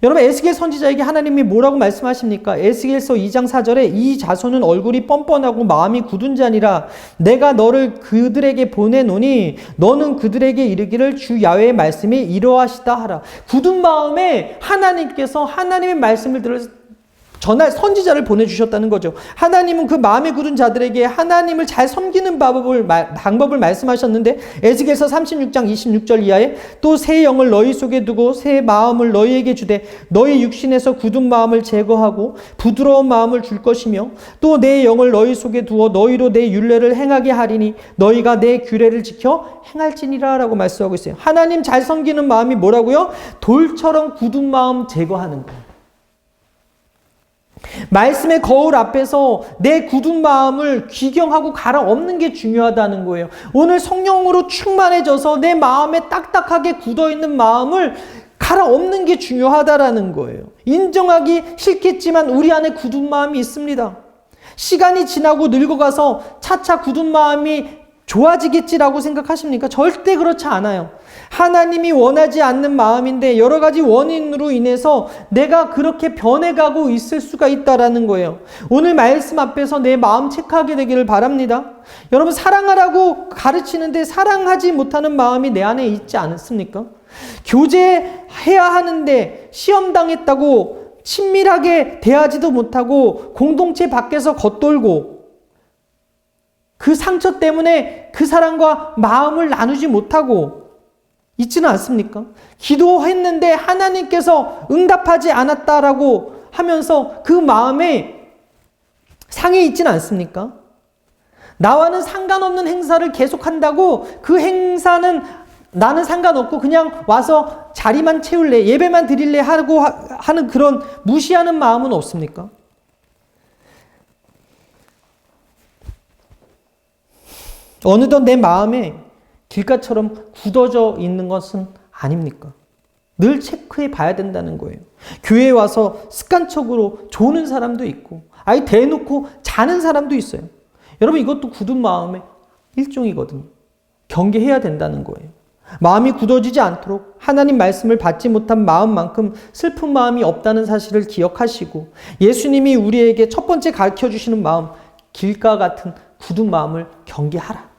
여러분, 에스겔 선지자에게 하나님이 뭐라고 말씀하십니까? 에스겔서 2장 4절에 이 자손은 얼굴이 뻔뻔하고 마음이 굳은 자니라. 내가 너를 그들에게 보내노니 너는 그들에게 이르기를 주 야훼의 말씀이 이러하시다 하라. 굳은 마음에 하나님께서 하나님의 말씀을 들어서 전할 선지자를 보내주셨다는 거죠. 하나님은 그 마음에 굳은 자들에게 하나님을 잘 섬기는 방법을 말씀하셨는데, 에스겔서 36장 26절 이하에 또 새 영을 너희 속에 두고 새 마음을 너희에게 주되 너희 육신에서 굳은 마음을 제거하고 부드러운 마음을 줄 것이며 또 내 영을 너희 속에 두어 너희로 내 율례를 행하게 하리니 너희가 내 규례를 지켜 행할지니라 라고 말씀하고 있어요. 하나님 잘 섬기는 마음이 뭐라고요? 돌처럼 굳은 마음 제거하는 거예요. 말씀의 거울 앞에서 내 굳은 마음을 귀경하고 갈아엎는 게 중요하다는 거예요. 오늘 성령으로 충만해져서 내 마음에 딱딱하게 굳어있는 마음을 갈아엎는 게 중요하다라는 거예요. 인정하기 싫겠지만 우리 안에 굳은 마음이 있습니다. 시간이 지나고 늙어가서 차차 굳은 마음이 좋아지겠지라고 생각하십니까? 절대 그렇지 않아요. 하나님이 원하지 않는 마음인데 여러 가지 원인으로 인해서 내가 그렇게 변해가고 있을 수가 있다라는 거예요. 오늘 말씀 앞에서 내 마음 체크하게 되기를 바랍니다. 여러분, 사랑하라고 가르치는데 사랑하지 못하는 마음이 내 안에 있지 않습니까? 교제해야 하는데 시험 당했다고 친밀하게 대하지도 못하고 공동체 밖에서 겉돌고 그 상처 때문에 그 사람과 마음을 나누지 못하고 있지는 않습니까? 기도했는데 하나님께서 응답하지 않았다라고 하면서 그 마음에 상해 있지는 않습니까? 나와는 상관없는 행사를 계속한다고 그 행사는 나는 상관없고 그냥 와서 자리만 채울래, 예배만 드릴래 하고 하는 그런 무시하는 마음은 없습니까? 어느덧 내 마음에 길가처럼 굳어져 있는 것은 아닙니까? 늘 체크해 봐야 된다는 거예요. 교회에 와서 습관적으로 조는 사람도 있고 아예 대놓고 자는 사람도 있어요. 여러분, 이것도 굳은 마음의 일종이거든요. 경계해야 된다는 거예요. 마음이 굳어지지 않도록 하나님 말씀을 받지 못한 마음만큼 슬픈 마음이 없다는 사실을 기억하시고, 예수님이 우리에게 첫 번째 가르쳐 주시는 마음, 길가 같은 굳은 마음을 경계하라.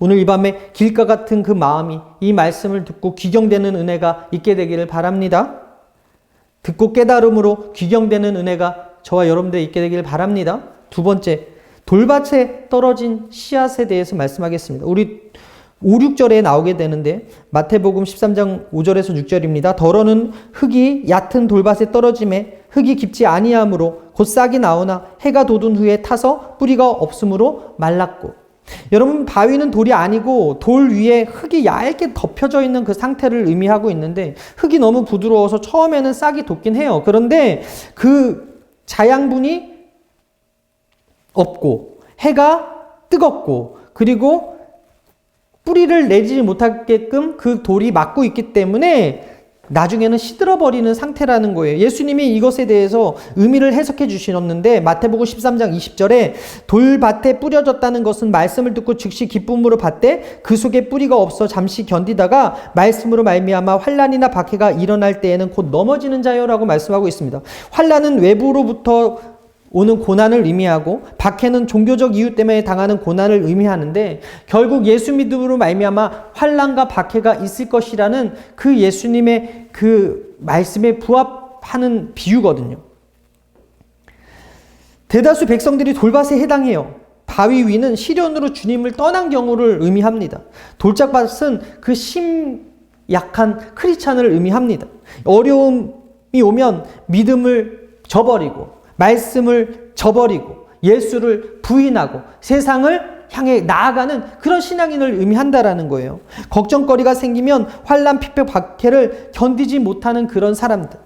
오늘 이 밤에 길가 같은 그 마음이 이 말씀을 듣고 귀경되는 은혜가 있게 되기를 바랍니다. 듣고 깨달음으로 귀경되는 은혜가 저와 여러분들 있게 되기를 바랍니다. 두 번째, 돌밭에 떨어진 씨앗에 대해서 말씀하겠습니다. 우리 5, 6절에 나오게 되는데 마태복음 13장 5절에서 6절입니다. 더러는 흙이 얕은 돌밭에 떨어짐에 흙이 깊지 아니하므로 곧 싹이 나오나 해가 돋은 후에 타서 뿌리가 없으므로 말랐고. 여러분, 바위는 돌이 아니고 돌 위에 흙이 얇게 덮여져 있는 그 상태를 의미하고 있는데, 흙이 너무 부드러워서 처음에는 싹이 돋긴 해요. 그런데 그 자양분이 없고 해가 뜨겁고 그리고 뿌리를 내지 못하게끔 그 돌이 막고 있기 때문에 나중에는 시들어버리는 상태라는 거예요. 예수님이 이것에 대해서 의미를 해석해 주셨는데 마태복음 13장 20절에 돌밭에 뿌려졌다는 것은 말씀을 듣고 즉시 기쁨으로 받되 그 속에 뿌리가 없어 잠시 견디다가 말씀으로 말미암아 환난이나 박해가 일어날 때에는 곧 넘어지는 자요라고 말씀하고 있습니다. 환난은 외부로부터 오는 고난을 의미하고 박해는 종교적 이유 때문에 당하는 고난을 의미하는데, 결국 예수 믿음으로 말미암아 환난과 박해가 있을 것이라는 그 예수님의 그 말씀에 부합하는 비유거든요. 대다수 백성들이 돌밭에 해당해요. 바위 위는 시련으로 주님을 떠난 경우를 의미합니다. 돌짝밭은 그 약한 크리스찬을 의미합니다. 어려움이 오면 믿음을 저버리고 말씀을 저버리고 예수를 부인하고 세상을 향해 나아가는 그런 신앙인을 의미한다라는 거예요. 걱정거리가 생기면 환난, 피폐, 박해를 견디지 못하는 그런 사람들,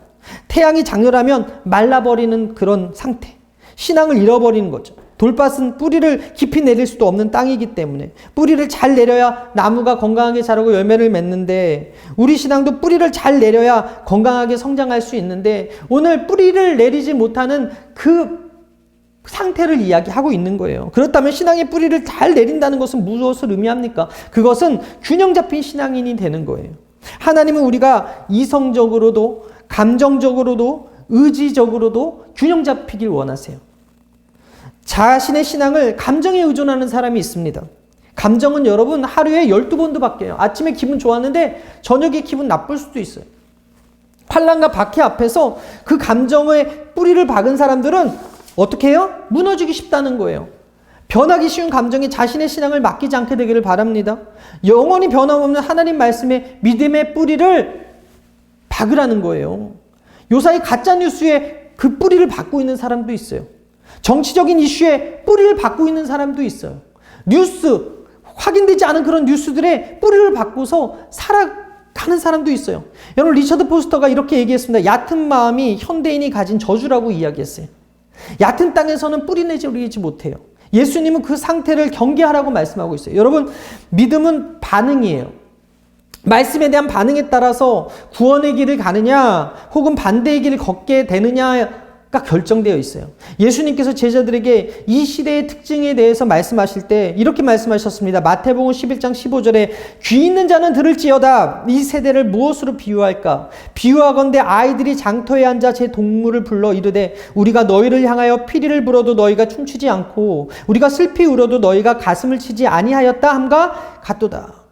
태양이 장렬하면 말라버리는 그런 상태, 신앙을 잃어버리는 거죠. 돌밭은 뿌리를 깊이 내릴 수도 없는 땅이기 때문에 뿌리를 잘 내려야 나무가 건강하게 자라고 열매를 맺는데, 우리 신앙도 뿌리를 잘 내려야 건강하게 성장할 수 있는데 오늘 뿌리를 내리지 못하는 그 상태를 이야기하고 있는 거예요. 그렇다면 신앙의 뿌리를 잘 내린다는 것은 무엇을 의미합니까? 그것은 균형 잡힌 신앙인이 되는 거예요. 하나님은 우리가 이성적으로도 감정적으로도 의지적으로도 균형 잡히길 원하세요. 자신의 신앙을 감정에 의존하는 사람이 있습니다. 감정은 여러분 하루에 12번도 바뀌어요. 아침에 기분 좋았는데 저녁에 기분 나쁠 수도 있어요. 환난과 박해 앞에서 그 감정에 뿌리를 박은 사람들은 어떻게 해요? 무너지기 쉽다는 거예요. 변하기 쉬운 감정에 자신의 신앙을 맡기지 않게 되기를 바랍니다. 영원히 변함없는 하나님 말씀에 믿음의 뿌리를 박으라는 거예요. 요사이 가짜뉴스에 그 뿌리를 박고 있는 사람도 있어요. 정치적인 이슈에 뿌리를 박고 있는 사람도 있어요. 뉴스, 확인되지 않은 그런 뉴스들에 뿌리를 박고서 살아가는 사람도 있어요. 여러분, 리처드 포스터가 이렇게 얘기했습니다. 얕은 마음이 현대인이 가진 저주라고 이야기했어요. 얕은 땅에서는 뿌리 내리지 못해요. 예수님은 그 상태를 경계하라고 말씀하고 있어요. 여러분, 믿음은 반응이에요. 말씀에 대한 반응에 따라서 구원의 길을 가느냐 혹은 반대의 길을 걷게 되느냐가 결정되어 있어요. 예수님께서 제자들에게 이 시대의 특징에 대해서 말씀하실 때 이렇게 말씀하셨습니다. 마태복음 11장 15절에 귀 있는 자는 들을지어다. 이 세대를 무엇으로 비유할까? 비유하건대 아이들이 장터에 앉아 제 동물을 불러 이르되 우리가 너희를 향하여 피리를 불어도 너희가 춤추지 않고 우리가 슬피 울어도 너희가 가슴을 치지 아니하였다 함과 같도다.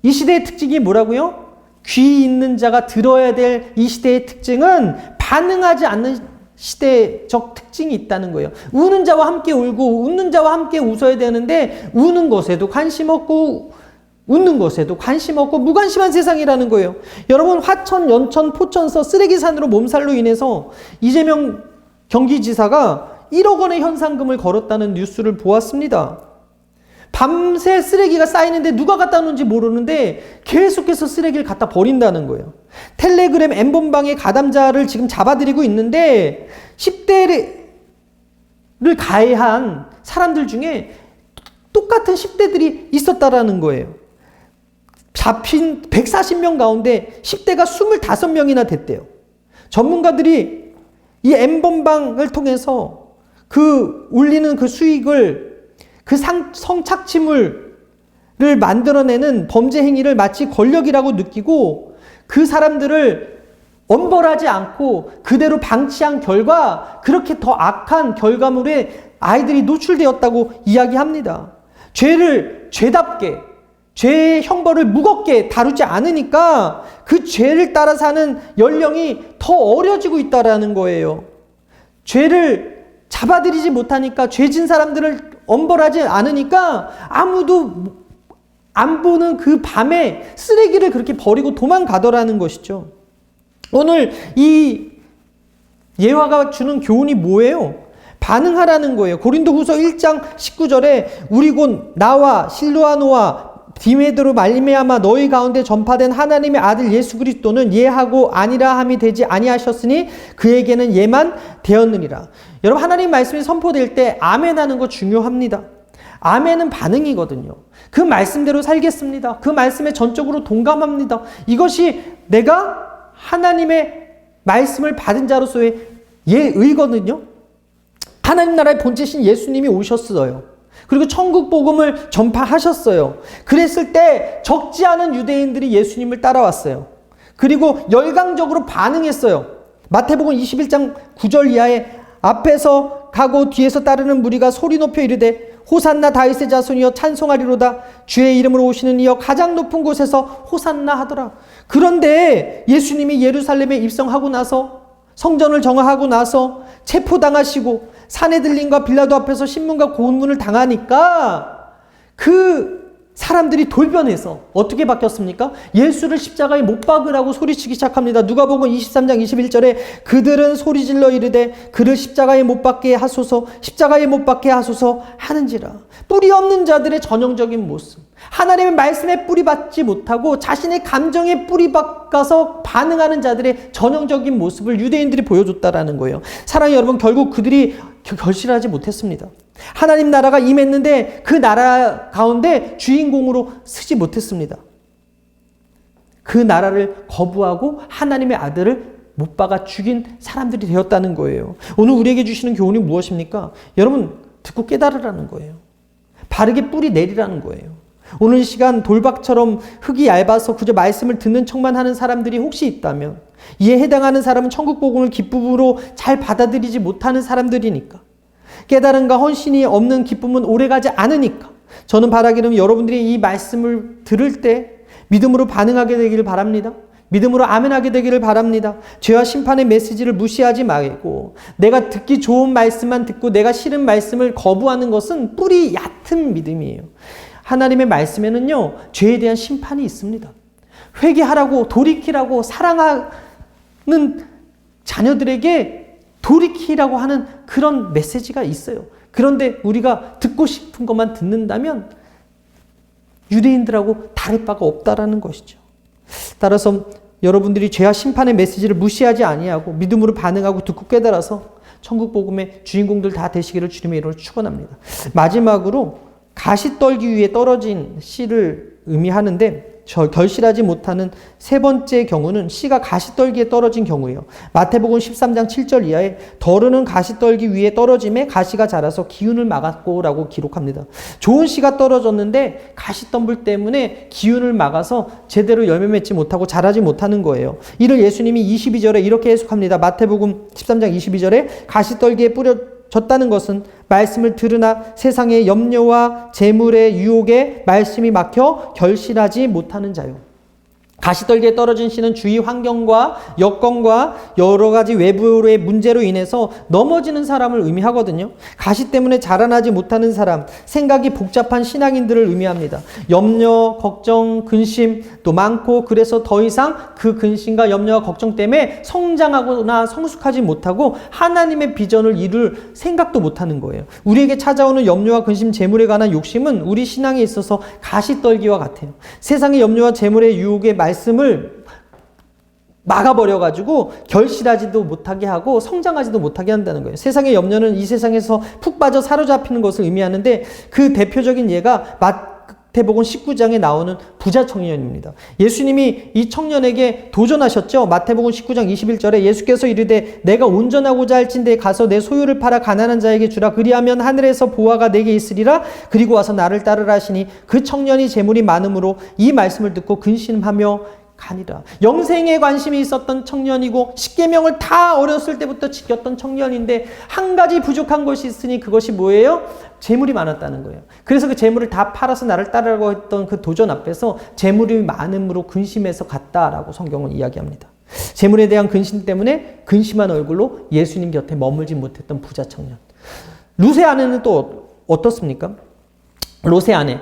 이 시대의 특징이 뭐라고요? 귀 있는 자가 들어야 될 이 시대의 특징은 반응하지 않는 시대적 특징이 있다는 거예요. 우는 자와 함께 울고 웃는 자와 함께 웃어야 되는데 우는 것에도 관심 없고 웃는 것에도 관심 없고 무관심한 세상이라는 거예요. 여러분, 화천, 연천, 포천서 쓰레기산으로 몸살로 인해서 이재명 경기지사가 1억 원의 현상금을 걸었다는 뉴스를 보았습니다. 밤새 쓰레기가 쌓이는데 누가 갖다 놓은지 모르는데 계속해서 쓰레기를 갖다 버린다는 거예요. 텔레그램 N번방의 가담자를 지금 잡아들이고 있는데 10대를 가해한 사람들 중에 똑같은 10대들이 있었다라는 거예요. 잡힌 140명 가운데 10대가 25명이나 됐대요. 전문가들이 이 N번방을 통해서 그 울리는 그 수익을 그 성착취물을 만들어내는 범죄 행위를 마치 권력이라고 느끼고 그 사람들을 엄벌하지 않고 그대로 방치한 결과 그렇게 더 악한 결과물에 아이들이 노출되었다고 이야기합니다. 죄를 죄답게, 죄의 형벌을 무겁게 다루지 않으니까 그 죄를 따라 사는 연령이 더 어려지고 있다라는 거예요. 죄를 잡아들이지 못하니까 죄진 사람들을 엄벌하지 않으니까 아무도 안 보는 그 밤에 쓰레기를 그렇게 버리고 도망가더라는 것이죠. 오늘 이 예화가 주는 교훈이 뭐예요? 반응하라는 거예요. 고린도후서 1장 19절에 우리 곧 나와 실루아노와 디메드로 말미암아 너희 가운데 전파된 하나님의 아들 예수 그리스도는 예하고 아니라 함이 되지 아니하셨으니 그에게는 예만 되었느니라. 여러분, 하나님 말씀이 선포될 때 아멘 하는 거 중요합니다. 아멘은 반응이거든요. 그 말씀대로 살겠습니다. 그 말씀에 전적으로 동감합니다. 이것이 내가 하나님의 말씀을 받은 자로서의 예의거든요. 하나님 나라의 본체신 예수님이 오셨어요. 그리고 천국 복음을 전파하셨어요. 그랬을 때 적지 않은 유대인들이 예수님을 따라왔어요. 그리고 열광적으로 반응했어요. 마태복음 21장 9절 이하에 앞에서 가고 뒤에서 따르는 무리가 소리 높여 이르되 호산나 다윗의 자손이여 찬송하리로다. 주의 이름으로 오시는 이여 가장 높은 곳에서 호산나 하더라. 그런데 예수님이 예루살렘에 입성하고 나서 성전을 정화하고 나서 체포당하시고 산헤들린과 빌라도 앞에서 신문과 고문을 당하니까 그 사람들이 돌변해서 어떻게 바뀌었습니까? 예수를 십자가에 못 박으라고 소리치기 시작합니다. 누가복음 23장 21절에 그들은 소리질러 이르되 그를 십자가에 못 박게 하소서, 십자가에 못 박게 하소서 하는지라. 뿌리 없는 자들의 전형적인 모습, 하나님의 말씀에 뿌리 받지 못하고 자신의 감정에 뿌리 박아서 반응하는 자들의 전형적인 모습을 유대인들이 보여줬다라는 거예요. 사랑하는 여러분, 결국 그들이 결실하지 못했습니다. 하나님 나라가 임했는데 그 나라 가운데 주인공으로 서지 못했습니다. 그 나라를 거부하고 하나님의 아들을 못 박아 죽인 사람들이 되었다는 거예요. 오늘 우리에게 주시는 교훈이 무엇입니까? 여러분, 듣고 깨달으라는 거예요. 바르게 뿌리 내리라는 거예요. 오늘 이 시간 돌박처럼 흙이 얇아서 그저 말씀을 듣는 척만 하는 사람들이 혹시 있다면 이에 해당하는 사람은 천국 복음을 기쁨으로 잘 받아들이지 못하는 사람들이니까, 깨달음과 헌신이 없는 기쁨은 오래가지 않으니까 저는 바라기는 여러분들이 이 말씀을 들을 때 믿음으로 반응하게 되기를 바랍니다. 믿음으로 아멘하게 되기를 바랍니다. 죄와 심판의 메시지를 무시하지 말고 내가 듣기 좋은 말씀만 듣고 내가 싫은 말씀을 거부하는 것은 뿌리 얕은 믿음이에요. 하나님의 말씀에는요, 죄에 대한 심판이 있습니다. 회개하라고, 돌이키라고, 사랑하는 자녀들에게 돌이키라고 하는 그런 메시지가 있어요. 그런데 우리가 듣고 싶은 것만 듣는다면 유대인들하고 다를 바가 없다라는 것이죠. 따라서 여러분들이 죄와 심판의 메시지를 무시하지 아니하고 믿음으로 반응하고 듣고 깨달아서 천국 복음의 주인공들 다 되시기를 주님의 이름으로 축원합니다. 마지막으로 가시떨기 위에 떨어진 씨를 의미하는데 결실하지 못하는 세 번째 경우는 씨가 가시떨기에 떨어진 경우예요. 마태복음 13장 7절 이하에 더르는 가시떨기 위에 떨어짐에 가시가 자라서 기운을 막았고 라고 기록합니다. 좋은 씨가 떨어졌는데 가시덤불 때문에 기운을 막아서 제대로 열매 맺지 못하고 자라지 못하는 거예요. 이를 예수님이 22절에 이렇게 해석합니다. 마태복음 13장 22절에 가시떨기에 뿌려졌다는 것은 말씀을 들으나 세상의 염려와 재물의 유혹에 말씀이 막혀 결실하지 못하는 자요. 가시떨기에 떨어진 씨는 주위 환경과 여건과 여러 가지 외부의 문제로 인해서 넘어지는 사람을 의미하거든요. 가시 때문에 자라나지 못하는 사람, 생각이 복잡한 신앙인들을 의미합니다. 염려, 걱정, 근심 또 많고, 그래서 더 이상 그 근심과 염려와 걱정 때문에 성장하거나 성숙하지 못하고 하나님의 비전을 이룰 생각도 못하는 거예요. 우리에게 찾아오는 염려와 근심, 재물에 관한 욕심은 우리 신앙에 있어서 가시떨기와 같아요. 세상의 염려와 재물의 유혹에 말씀을 막아버려가지고 결실하지도 못하게 하고 성장하지도 못하게 한다는 거예요. 세상의 염려는 이 세상에서 푹 빠져 사로잡히는 것을 의미하는데 그 대표적인 예가 마태복음 19장에 나오는 부자 청년입니다. 예수님이 이 청년에게 도전하셨죠. 마태복음 19장 21절에 예수께서 이르되 내가 온전하고자 할진대 가서 내 소유를 팔아 가난한 자에게 주라. 그리하면 하늘에서 보화가 내게 있으리라. 그리고 와서 나를 따르라 하시니 그 청년이 재물이 많음으로 이 말씀을 듣고 근심하며 가니라. 영생에 관심이 있었던 청년이고 십계명을 다 어렸을 때부터 지켰던 청년인데 한 가지 부족한 것이 있으니 그것이 뭐예요? 재물이 많았다는 거예요. 그래서 그 재물을 다 팔아서 나를 따르라고 했던 그 도전 앞에서 재물이 많음으로 근심해서 갔다라고 성경은 이야기합니다. 재물에 대한 근심 때문에 근심한 얼굴로 예수님 곁에 머물지 못했던 부자 청년. 룻의 아내는 또 어떻습니까? 롯의 아내.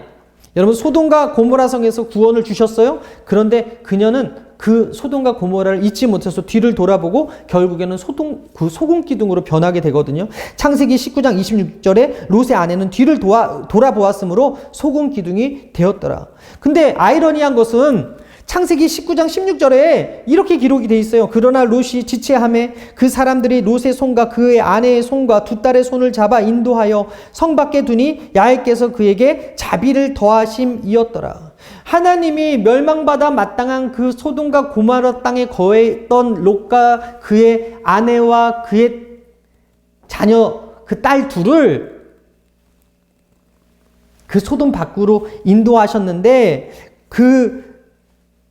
여러분, 소돔과 고모라 성에서 구원을 주셨어요. 그런데 그녀는 그 소돔과 고모라를 잊지 못해서 뒤를 돌아보고 결국에는 소금 기둥으로 변하게 되거든요. 창세기 19장 26절에 롯의 아내는 뒤를 돌아보았으므로 소금 기둥이 되었더라. 근데 아이러니한 것은 창세기 19장 16절에 이렇게 기록이 되어 있어요. 그러나 롯이 지체하매 그 사람들이 롯의 손과 그의 아내의 손과 두 딸의 손을 잡아 인도하여 성 밖에 두니 야훼께서 그에게 자비를 더하심이었더라. 하나님이 멸망받아 마땅한 그 소돔과 고모라 땅에 거했던 롯과 그의 아내와 그의 자녀, 그 딸 둘을 그 소돔 밖으로 인도하셨는데 그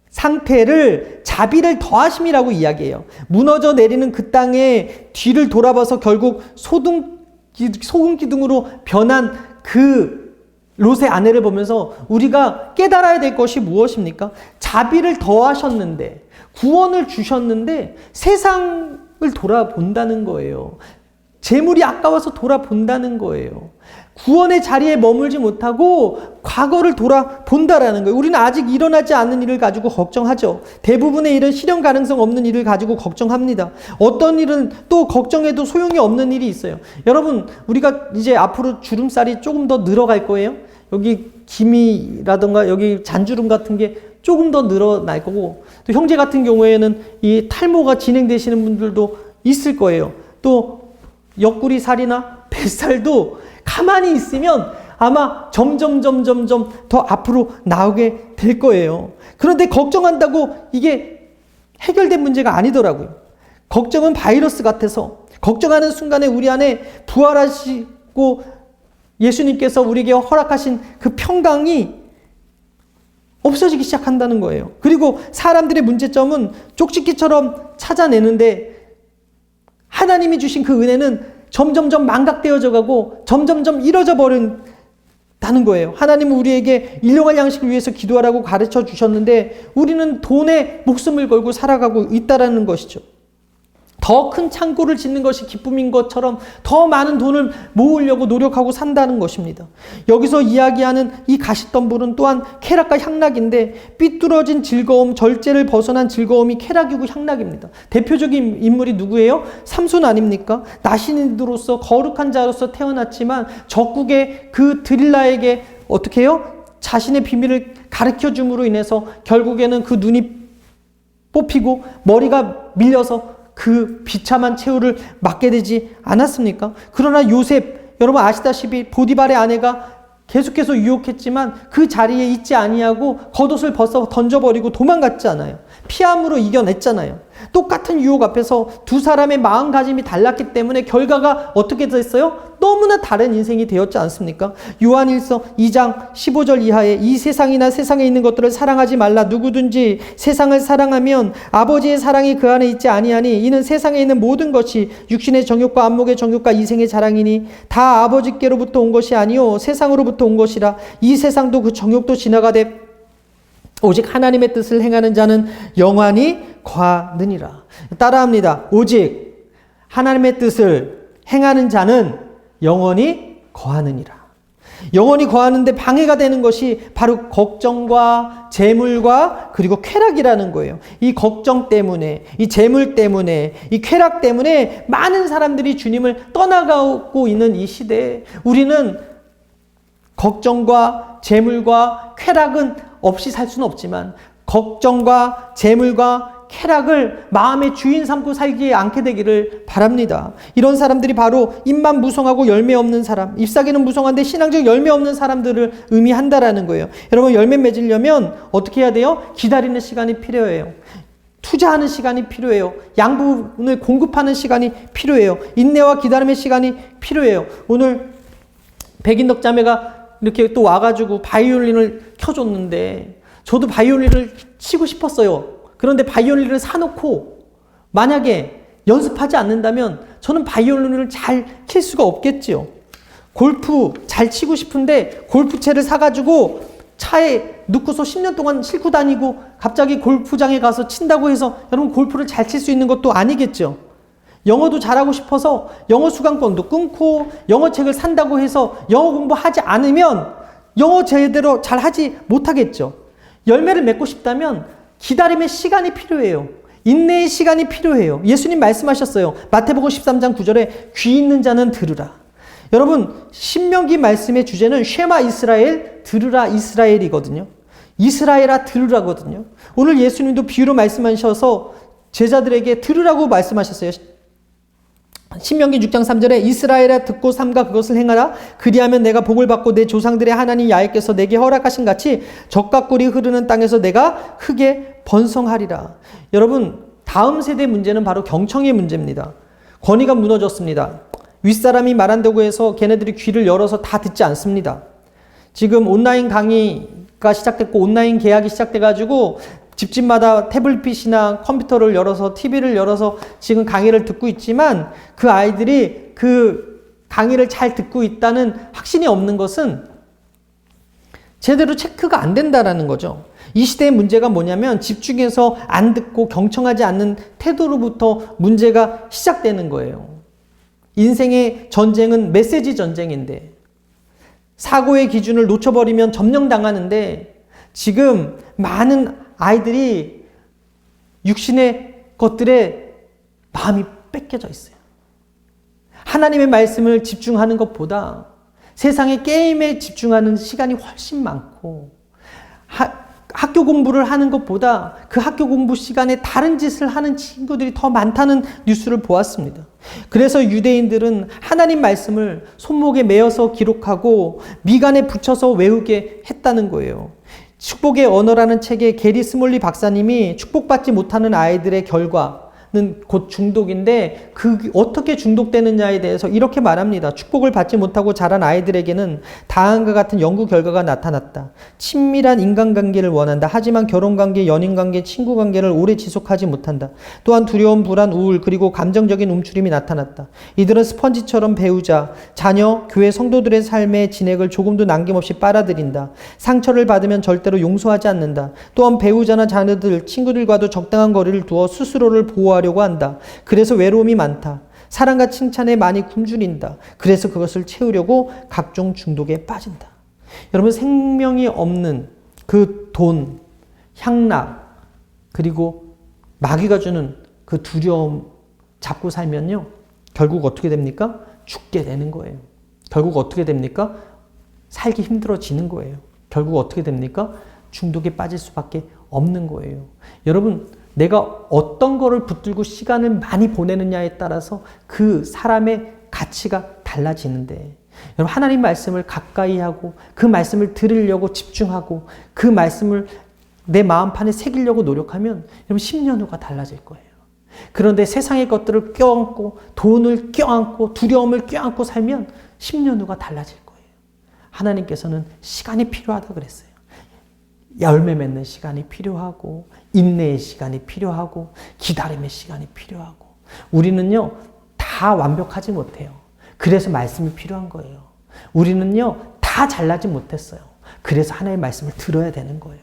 상태를 자비를 더하심이라고 이야기해요. 무너져 내리는 그 땅에 뒤를 돌아봐서 결국 소금 기둥으로 변한 그 롯의 아내를 보면서 우리가 깨달아야 될 것이 무엇입니까? 자비를 더하셨는데, 구원을 주셨는데 세상을 돌아본다는 거예요. 재물이 아까워서 돌아본다는 거예요. 구원의 자리에 머물지 못하고 과거를 돌아본다라는 거예요. 우리는 아직 일어나지 않는 일을 가지고 걱정하죠. 대부분의 일은 실현 가능성 없는 일을 가지고 걱정합니다. 어떤 일은 또 걱정해도 소용이 없는 일이 있어요. 여러분, 우리가 이제 앞으로 주름살이 조금 더 늘어갈 거예요. 여기 기미라든가 여기 잔주름 같은 게 조금 더 늘어날 거고, 또 형제 같은 경우에는 이 탈모가 진행되시는 분들도 있을 거예요. 또 옆구리 살이나 뱃살도 가만히 있으면 아마 점점 더 앞으로 나오게 될 거예요. 그런데 걱정한다고 이게 해결된 문제가 아니더라고요. 걱정은 바이러스 같아서 걱정하는 순간에 우리 안에 부활하시고 예수님께서 우리에게 허락하신 그 평강이 없어지기 시작한다는 거예요. 그리고 사람들의 문제점은 쪽집기처럼 찾아내는데 하나님이 주신 그 은혜는 점점점 망각되어져 가고 점점점 잃어져 버린다는 거예요. 하나님은 우리에게 일용할 양식을 위해서 기도하라고 가르쳐 주셨는데 우리는 돈에 목숨을 걸고 살아가고 있다라는 것이죠. 더 큰 창고를 짓는 것이 기쁨인 것처럼 더 많은 돈을 모으려고 노력하고 산다는 것입니다. 여기서 이야기하는 이 가시덤불은 또한 쾌락과 향락인데 삐뚤어진 즐거움, 절제를 벗어난 즐거움이 쾌락이고 향락입니다. 대표적인 인물이 누구예요? 삼손 아닙니까? 나신인으로서 거룩한 자로서 태어났지만 적국의 그 드릴라에게 어떻게 해요? 자신의 비밀을 가르쳐 줌으로 인해서 결국에는 그 눈이 뽑히고 머리가 밀려서 그 비참한 최후를 맞게 되지 않았습니까? 그러나 요셉, 여러분 아시다시피 보디발의 아내가 계속해서 유혹했지만 그 자리에 있지 아니하고 겉옷을 벗어 던져버리고 도망갔지 않아요. 피함으로 이겨냈잖아요. 똑같은 유혹 앞에서 두 사람의 마음가짐이 달랐기 때문에 결과가 어떻게 됐어요? 너무나 다른 인생이 되었지 않습니까? 요한일서 2장 15절 이하에 이 세상이나 세상에 있는 것들을 사랑하지 말라. 누구든지 세상을 사랑하면 아버지의 사랑이 그 안에 있지 아니하니 이는 세상에 있는 모든 것이 육신의 정욕과 안목의 정욕과 이생의 자랑이니 다 아버지께로부터 온 것이 아니요 세상으로부터 온 것이라. 이 세상도 그 정욕도 지나가되 오직 하나님의 뜻을 행하는 자는 영원히 거하느니라. 따라합니다. 오직 하나님의 뜻을 행하는 자는 영원히 거하느니라. 영원히 거하는데 방해가 되는 것이 바로 걱정과 재물과 그리고 쾌락이라는 거예요. 이 걱정 때문에, 이 재물 때문에, 이 쾌락 때문에 많은 사람들이 주님을 떠나가고 있는 이 시대에 우리는 걱정과 재물과 쾌락은 없이 살 수는 없지만 걱정과 재물과 쾌락을 마음의 주인 삼고 살지 않게 되기를 바랍니다. 이런 사람들이 바로 입만 무성하고 열매 없는 사람, 잎사귀는 무성한데 신앙적 열매 없는 사람들을 의미한다라는 거예요. 여러분 열매 맺으려면 어떻게 해야 돼요? 기다리는 시간이 필요해요. 투자하는 시간이 필요해요. 양분을 공급하는 시간이 필요해요. 인내와 기다림의 시간이 필요해요. 오늘 백인덕 자매가 이렇게 또 와가지고 바이올린을 켜줬는데 저도 바이올린을 치고 싶었어요. 그런데 바이올린을 사놓고 만약에 연습하지 않는다면 저는 바이올린을 잘 칠 수가 없겠지요. 골프 잘 치고 싶은데 골프채를 사가지고 차에 넣고서 10년 동안 싣고 다니고 갑자기 골프장에 가서 친다고 해서 여러분 골프를 잘 칠 수 있는 것도 아니겠죠. 영어도 잘하고 싶어서 영어 수강권도 끊고 영어 책을 산다고 해서 영어 공부하지 않으면 영어 제대로 잘 하지 못하겠죠. 열매를 맺고 싶다면 기다림의 시간이 필요해요. 인내의 시간이 필요해요. 예수님 말씀하셨어요. 마태복음 13장 9절에 귀 있는 자는 들으라. 여러분 신명기 말씀의 주제는 쉐마 이스라엘, 들으라 이스라엘이거든요. 이스라엘아 들으라거든요. 오늘 예수님도 비유로 말씀하셔서 제자들에게 들으라고 말씀하셨어요. 신명기 6장 3절에 이스라엘아 듣고 삼가 그것을 행하라. 그리하면 내가 복을 받고 내 조상들의 하나님 야훼께서 내게 허락하신 같이 젖과 꿀이 흐르는 땅에서 내가 크게 번성하리라. 여러분 다음 세대 문제는 바로 경청의 문제입니다. 권위가 무너졌습니다. 윗사람이 말한다고 해서 걔네들이 귀를 열어서 다 듣지 않습니다. 지금 온라인 강의가 시작됐고 온라인 계약이 시작돼가지고 집집마다 태블릿이나 컴퓨터를 열어서 TV를 열어서 지금 강의를 듣고 있지만 그 아이들이 그 강의를 잘 듣고 있다는 확신이 없는 것은 제대로 체크가 안 된다라는 거죠. 이 시대의 문제가 뭐냐면 집중해서 안 듣고 경청하지 않는 태도로부터 문제가 시작되는 거예요. 인생의 전쟁은 메시지 전쟁인데 사고의 기준을 놓쳐버리면 점령당하는데 지금 많은 아이들이 육신의 것들에 마음이 뺏겨져 있어요. 하나님의 말씀을 집중하는 것보다 세상의 게임에 집중하는 시간이 훨씬 많고 학교 공부를 하는 것보다 그 학교 공부 시간에 다른 짓을 하는 친구들이 더 많다는 뉴스를 보았습니다. 그래서 유대인들은 하나님 말씀을 손목에 메어서 기록하고 미간에 붙여서 외우게 했다는 거예요. 축복의 언어라는 책에 게리 스몰리 박사님이 축복받지 못하는 아이들의 결과 곧 중독인데 그 어떻게 중독되느냐에 대해서 이렇게 말합니다. 축복을 받지 못하고 자란 아이들에게는 다음과 같은 연구 결과가 나타났다. 친밀한 인간관계를 원한다. 하지만 결혼관계, 연인관계, 친구관계를 오래 지속하지 못한다. 또한 두려움, 불안, 우울, 그리고 감정적인 움츠림이 나타났다. 이들은 스펀지처럼 배우자, 자녀, 교회 성도들의 삶의 진액을 조금도 남김없이 빨아들인다. 상처를 받으면 절대로 용서하지 않는다. 또한 배우자나 자녀들, 친구들과도 적당한 거리를 두어 스스로를 보호하려고 한다. 그래서 외로움이 많다. 사랑과 칭찬에 많이 굶주린다. 그래서 그것을 채우려고 각종 중독에 빠진다. 여러분, 생명이 없는 그 돈, 향락, 그리고 마귀가 주는 그 두려움 잡고 살면요, 결국 어떻게 됩니까? 죽게 되는 거예요. 결국 어떻게 됩니까? 살기 힘들어지는 거예요. 결국 어떻게 됩니까? 중독에 빠질 수밖에 없는 거예요. 여러분, 내가 어떤 거를 붙들고 시간을 많이 보내느냐에 따라서 그 사람의 가치가 달라지는데, 여러분, 하나님 말씀을 가까이 하고 그 말씀을 들으려고 집중하고 그 말씀을 내 마음판에 새기려고 노력하면 여러분 10년 후가 달라질 거예요. 그런데 세상의 것들을 껴안고 돈을 껴안고 두려움을 껴안고 살면 10년 후가 달라질 거예요. 하나님께서는 시간이 필요하다 그랬어요. 열매 맺는 시간이 필요하고 인내의 시간이 필요하고 기다림의 시간이 필요하고, 우리는요 다 완벽하지 못해요. 그래서 말씀이 필요한 거예요. 우리는요 다 잘나지 못했어요. 그래서 하나님의 말씀을 들어야 되는 거예요.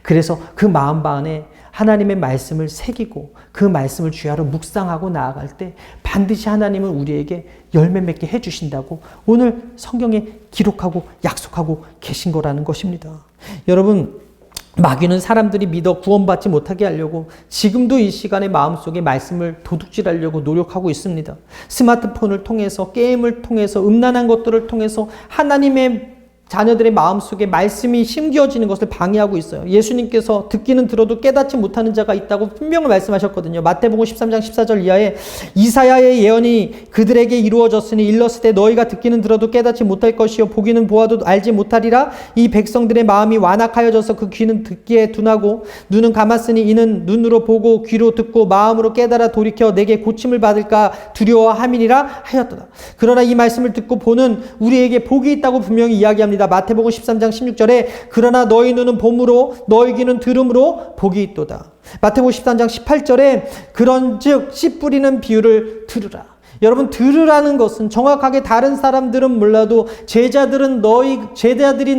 그래서 그 마음반에 하나님의 말씀을 새기고 그 말씀을 주야로 묵상하고 나아갈 때 반드시 하나님은 우리에게 열매 맺게 해주신다고 오늘 성경에 기록하고 약속하고 계신 거라는 것입니다. 여러분, 마귀는 사람들이 믿어 구원받지 못하게 하려고 지금도 이 시간에 마음속에 말씀을 도둑질하려고 노력하고 있습니다. 스마트폰을 통해서, 게임을 통해서, 음란한 것들을 통해서 하나님의 자녀들의 마음속에 말씀이 심겨지는 것을 방해하고 있어요. 예수님께서 듣기는 들어도 깨닫지 못하는 자가 있다고 분명히 말씀하셨거든요. 마태복음 13장 14절 이하에 이사야의 예언이 그들에게 이루어졌으니 일렀을 때 너희가 듣기는 들어도 깨닫지 못할 것이요 보기는 보아도 알지 못하리라. 이 백성들의 마음이 완악하여져서 그 귀는 듣기에 둔하고 눈은 감았으니 이는 눈으로 보고 귀로 듣고 마음으로 깨달아 돌이켜 내게 고침을 받을까 두려워함이니라 하였도다. 그러나 이 말씀을 듣고 보는 우리에게 복이 있다고 분명히 이야기합니다. 마태복음 13장 16절에 그러나 너희 눈은 봄으로 너희 귀는 들음으로 복이 있도다. 마태복음 13장 18절에 그런즉 씨 뿌리는 비유를 들으라. 여러분, 들으라는 것은 정확하게 다른 사람들은 몰라도 제자들인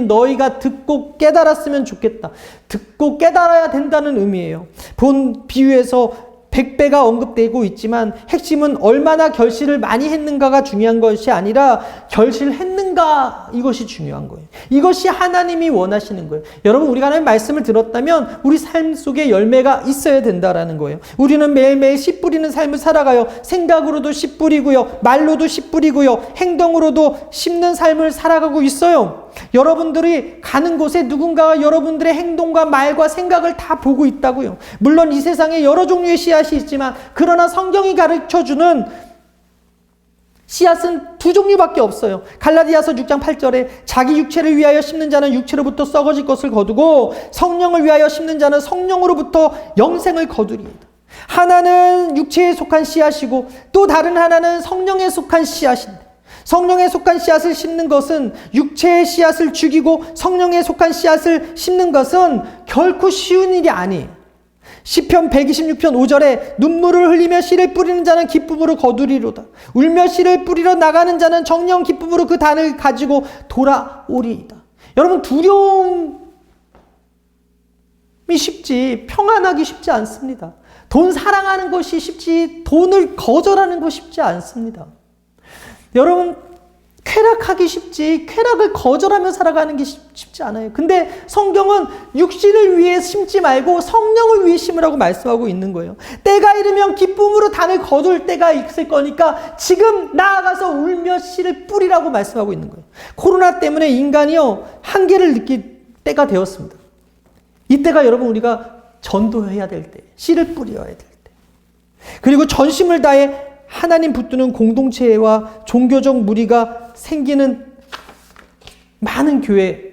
너희가 듣고 깨달았으면 좋겠다. 듣고 깨달아야 된다는 의미예요. 본 비유에서 100배가 언급되고 있지만 핵심은 얼마나 결실을 많이 했는가가 중요한 것이 아니라 결실했는가, 이것이 중요한 거예요. 이것이 하나님이 원하시는 거예요. 여러분, 우리가 하나님의 말씀을 들었다면 우리 삶 속에 열매가 있어야 된다라는 거예요. 우리는 매일매일 씨 뿌리는 삶을 살아가요. 생각으로도 씨 뿌리고요, 말로도 씨 뿌리고요, 행동으로도 심는 삶을 살아가고 있어요. 여러분들이 가는 곳에 누군가가 여러분들의 행동과 말과 생각을 다 보고 있다고요. 물론 이 세상에 여러 종류의 씨앗이 있지만 그러나 성경이 가르쳐주는 씨앗은 두 종류밖에 없어요. 갈라디아서 6장 8절에 자기 육체를 위하여 심는 자는 육체로부터 썩어질 것을 거두고 성령을 위하여 심는 자는 성령으로부터 영생을 거두리이다. 하나는 육체에 속한 씨앗이고 또 다른 하나는 성령에 속한 씨앗인데, 성령에 속한 씨앗을 심는 것은, 육체의 씨앗을 죽이고 성령에 속한 씨앗을 심는 것은 결코 쉬운 일이 아니에요. 시편 126편 5절에 눈물을 흘리며 씨를 뿌리는 자는 기쁨으로 거두리로다. 울며 씨를 뿌리러 나가는 자는 정녕 기쁨으로 그 단을 가지고 돌아오리이다. 여러분, 두려움이 쉽지 평안하기 쉽지 않습니다. 돈 사랑하는 것이 쉽지 돈을 거절하는 것이 쉽지 않습니다. 여러분, 쾌락하기 쉽지 쾌락을 거절하며 살아가는 게 쉽지 않아요. 근데 성경은 육신을 위해 심지 말고 성령을 위해 심으라고 말씀하고 있는 거예요. 때가 이르면 기쁨으로 단을 거둘 때가 있을 거니까 지금 나아가서 울며 씨를 뿌리라고 말씀하고 있는 거예요. 코로나 때문에 인간이요 한계를 느낄 때가 되었습니다. 이때가 여러분 우리가 전도해야 될 때, 씨를 뿌려야 될 때, 그리고 전심을 다해 하나님 붙드는 공동체와 종교적 무리가 생기는 많은 교회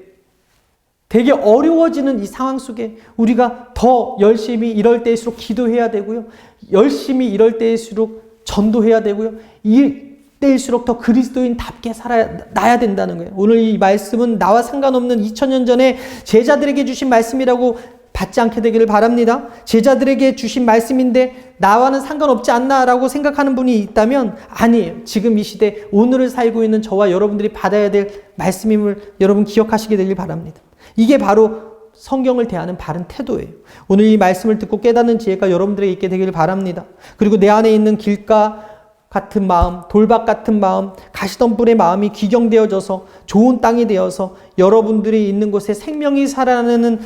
되게 어려워지는 이 상황 속에 우리가 더 열심히 이럴 때일수록 기도해야 되고요. 열심히 이럴 때일수록 전도해야 되고요. 이때일수록 더 그리스도인답게 살아야 된다는 거예요. 오늘 이 말씀은 나와 상관없는 2000년 전에 제자들에게 주신 말씀이라고 받지 않게 되기를 바랍니다. 제자들에게 주신 말씀인데 나와는 상관없지 않나라고 생각하는 분이 있다면 아니에요. 지금 이 시대 오늘을 살고 있는 저와 여러분들이 받아야 될 말씀임을 여러분 기억하시게 되길 바랍니다. 이게 바로 성경을 대하는 바른 태도예요. 오늘 이 말씀을 듣고 깨닫는 지혜가 여러분들에게 있게 되기를 바랍니다. 그리고 내 안에 있는 길가 같은 마음, 돌박 같은 마음, 가시덤불의 마음이 귀경되어져서 좋은 땅이 되어서 여러분들이 있는 곳에 생명이 살아나는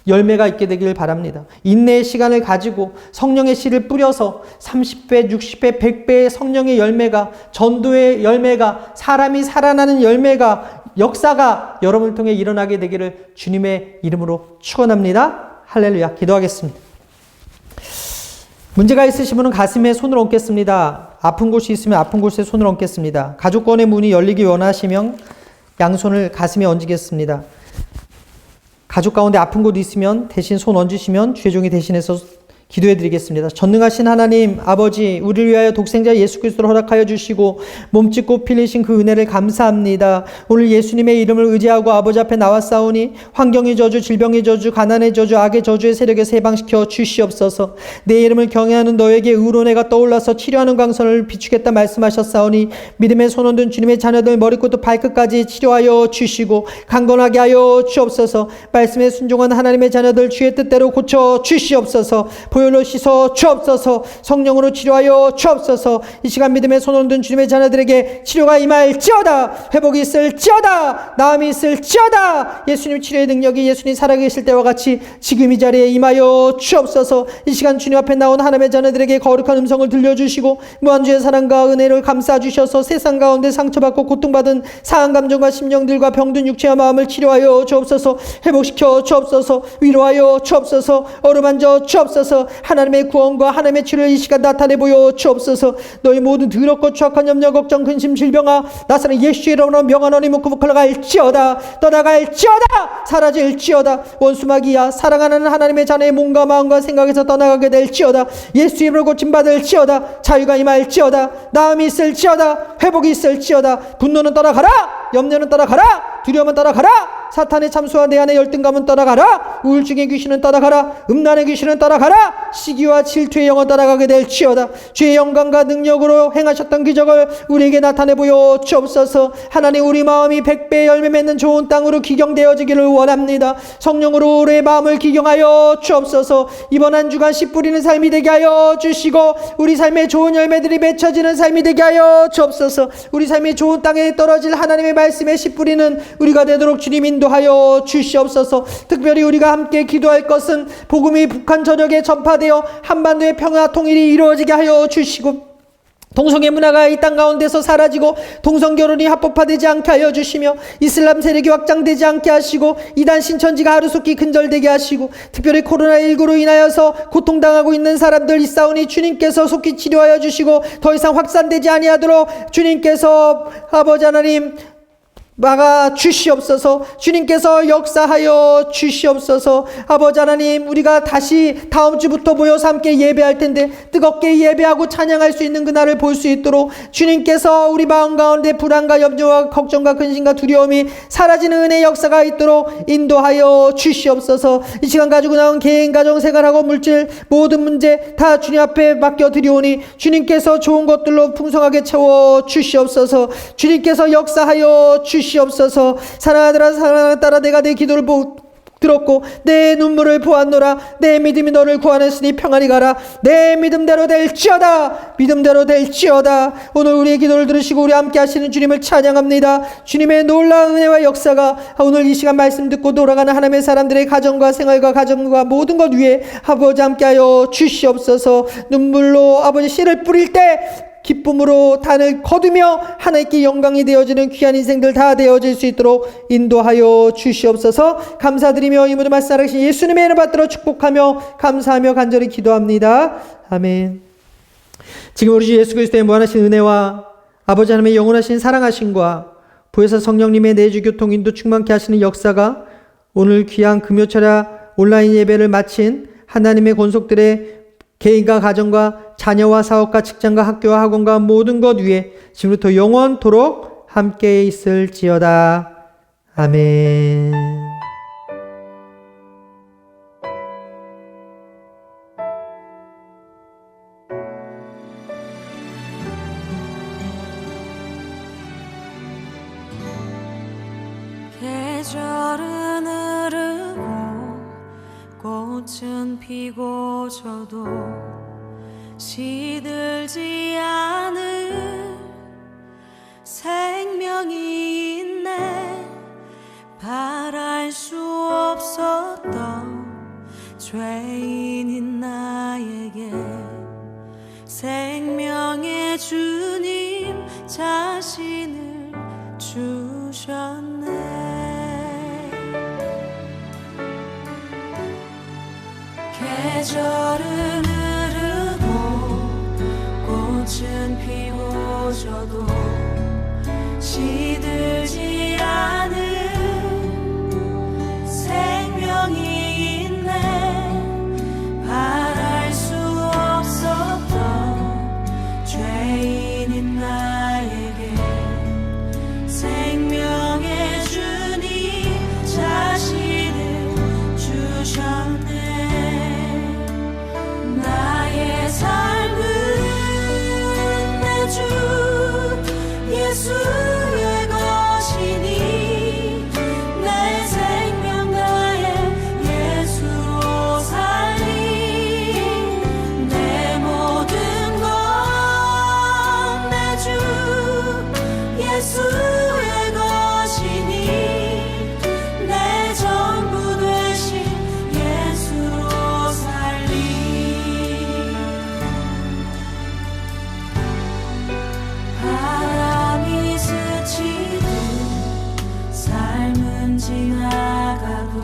열매가 있게 되길 바랍니다. 인내의 시간을 가지고 성령의 씨를 뿌려서 30배, 60배, 100배의 성령의 열매가, 전도의 열매가, 사람이 살아나는 열매가, 역사가 여러분을 통해 일어나게 되기를 주님의 이름으로 축원합니다. 할렐루야. 기도하겠습니다. 문제가 있으신 분은 가슴에 손을 얹겠습니다. 아픈 곳이 있으면 아픈 곳에 손을 얹겠습니다. 가족권의 문이 열리기 원하시면 양손을 가슴에 얹으겠습니다. 가족 가운데 아픈 곳이 있으면 대신 손 얹으시면 주의 종이 대신해서 기도해 드리겠습니다. 전능하신 하나님 아버지, 우리를 위하여 독생자 예수 그리스도를 허락하여 주시고 몸짓고 필리신 그 은혜를 감사합니다. 오늘 예수님의 이름을 의지하고 아버지 앞에 나왔사오니 환경의 저주, 질병의 저주, 가난의 저주, 악의 저주의 세력에서 해방시켜 주시옵소서. 내 이름을 경외하는 너에게 의로운해가 떠올라서 치료하는 광선을 비추겠다 말씀하셨사오니 믿음의 손 얹은 주님의 자녀들 머리끝부터 발끝까지 치료하여 주시고 강건하게 하여 주옵소서. 말씀에 순종한 하나님의 자녀들 주의 뜻대로 고쳐 주시옵소서. 보혈로 씻어 주옵소서. 성령으로 치료하여 주옵소서. 이 시간 믿음의 손 얹은 주님의 자녀들에게 치료가 임할지어다. 회복이 있을지어다. 나음이 있을지어다. 예수님 치료의 능력이 예수님 살아계실 때와 같이 지금 이 자리에 임하여 주옵소서. 이 시간 주님 앞에 나온 하나님의 자녀들에게 거룩한 음성을 들려주시고 무한주의 사랑과 은혜를 감싸주셔서 세상 가운데 상처받고 고통받은 상한 감정과 심령들과 병든 육체와 마음을 치료하여 주옵소서. 회복시켜 주옵소서. 위로하여 주옵소서. 어루만져 주옵소서. 하나님의 구원과 하나님의 치료를 이 시간 나타내 보여 주옵소서. 너희 모든 더럽고 추악한 염려 걱정 근심 질병아 나사렛 예수의 이름으로 명하노니 묵고 흘러갈지어다. 떠나갈지어다. 사라질지어다. 원수마귀야 사랑하는 하나님의 자녀의 몸과 마음과 생각에서 떠나가게 될지어다. 예수의 이름으로 고침받을지어다. 자유가 임할지어다. 나음이 있을지어다. 회복이 있을지어다. 분노는 떠나가라. 염려는 떠나가라. 두려움은 떠나가라. 사탄의 참수와 내 안의 열등감은 떠나가라. 우울증의 귀신은 떠나가라. 음란의 귀신은 떠나가라. 시기와 질투의 영은 떠나가게 될지어다. 주의 영광과 능력으로 행하셨던 기적을 우리에게 나타내 보여 주옵소서. 하나님 우리 마음이 100배의 열매 맺는 좋은 땅으로 기경되어지기를 원합니다. 성령으로 우리의 마음을 기경하여 주옵소서. 이번 한 주간 씨 뿌리는 삶이 되게 하여 주시고 우리 삶에 좋은 열매들이 맺혀지는 삶이 되게 하여 주옵소서. 우리 삶이 좋은 땅에 떨어질 하나님의 말씀에 씨 뿌리는 우리가 되도록 주님 인도하여 주시옵소서. 특별히 우리가 함께 기도할 것은 복음이 북한 전역에 전파되어 한반도의 평화 통일이 이루어지게 하여 주시고 동성애 문화가 이 땅 가운데서 사라지고 동성결혼이 합법화되지 않게 하여 주시며 이슬람 세력이 확장되지 않게 하시고 이단 신천지가 하루속히 근절되게 하시고 특별히 코로나19로 인하여서 고통당하고 있는 사람들 있사오니 주님께서 속히 치료하여 주시고 더 이상 확산되지 아니하도록 주님께서 아버지 하나님 막아 주시옵소서. 주님께서 역사하여 주시옵소서. 아버지 하나님 우리가 다시 다음 주부터 모여서 함께 예배할 텐데 뜨겁게 예배하고 찬양할 수 있는 그날을 볼 수 있도록 주님께서 우리 마음 가운데 불안과 염려와 걱정과 근심과 두려움이 사라지는 은혜의 역사가 있도록 인도하여 주시옵소서. 이 시간 가지고 나온 개인 가정 생활하고 물질 모든 문제 다 주님 앞에 맡겨드리오니 주님께서 좋은 것들로 풍성하게 채워 주시옵소서. 주님께서 역사하여 주시옵소서. 사랑하더라 사랑하는 딸아 내가 내 기도를 들었고 내 눈물을 보았노라. 내 믿음이 너를 구원했으니 평안히 가라. 내 믿음대로 될지어다. 믿음대로 될지어다. 오늘 우리의 기도를 들으시고 우리 함께 하시는 주님을 찬양합니다. 주님의 놀라운 은혜와 역사가 오늘 이 시간 말씀 듣고 돌아가는 하나님의 사람들의 가정과 생활과 가정과 모든 것 위에 아버지 함께하여 주시옵소서. 눈물로 아버지 씨를 뿌릴 때 기쁨으로 단을 거두며 하나님께 영광이 되어지는 귀한 인생들 다 되어질 수 있도록 인도하여 주시옵소서. 감사드리며 이 모든 말씀 살아계신 예수님의 이름 받들어 축복하며 감사하며 간절히 기도합니다. 아멘. 지금 우리 주 예수 그리스도의 무한하신 은혜와 아버지 하나님의 영원하신 사랑하심과 보혜사 성령님의 내주 교통 인도 충만케 하시는 역사가 오늘 귀한 금요철야 온라인 예배를 마친 하나님의 권속들의 개인과 가정과 자녀와 사업과 직장과 학교와 학원과 모든 것 위에 지금부터 영원토록 함께 있을지어다. 아멘. 계절은 흐르고 꽃은 피고 저도 시들지 않을 생명이 있네. 바랄 수 없었던 죄인인 나에게 생명의 주님 자신을 주셨네. 계절은 흐르고 꽃은 피고 저도 시들지 않은 생명이 있네. 바랄 수 없었던 죄인인 나에게 생명의 주님 자신을 주셨네. 나의 삶은 내 주 예수의 것이니 내 생명 다해 예수로 살리. 내 모든 것 내 주 예수의 것이니 내 전부 되신 예수로 살리. 바람이 스치듯 삶은 지나가도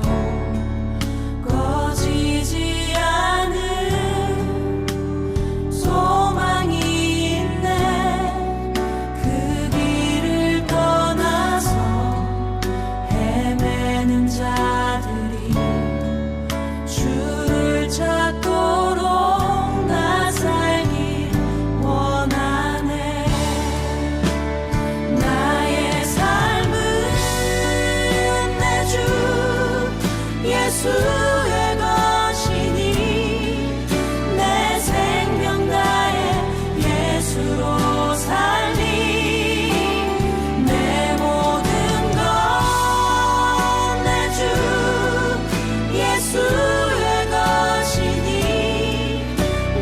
꺼지지 않은 소망이 있네. 그 길을 떠나서 헤매는 자들이 주를 찾도록 나 살길 원하네. 나의 삶은 내 주 예수의 것이니 내 생명 다해 예수로 살리. 내 모든 것 내 주 예수의 것이니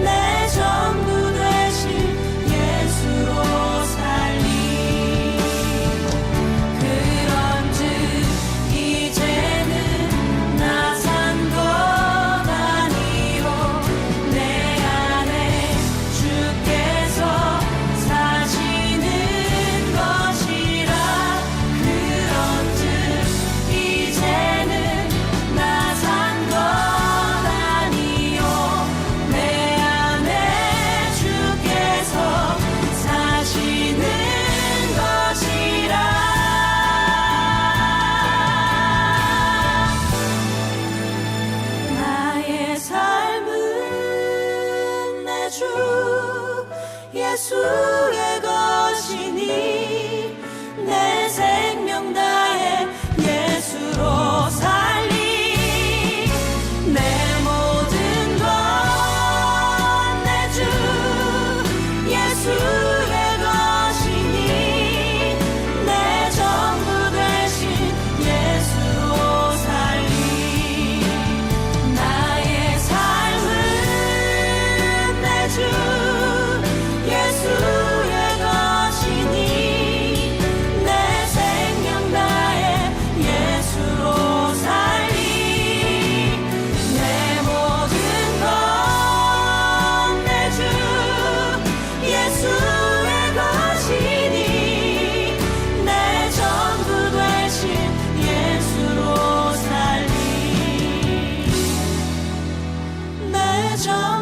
내 전부 되신 예수로 살리. 그런즉 이제는 나 산 것 아니요 내 안에 주께서 사시는 것이라. 그런즉 이제는 나 산 것 아니요 내 안에 주께서 사시는 것이라. 나의 삶은 내 주 예수의 것이니 내 생명 다해 예수로 살리. 내 모든 것 내 주 예수의 것이니 내 전부 되신 예수로 살리. 나의 삶은 내 주 예수의 것이니 내 생명 다해 예수로 살리. 내 모든 것 내 주 예수의 것이니 내 전부 되신 예수로 살리. 내 전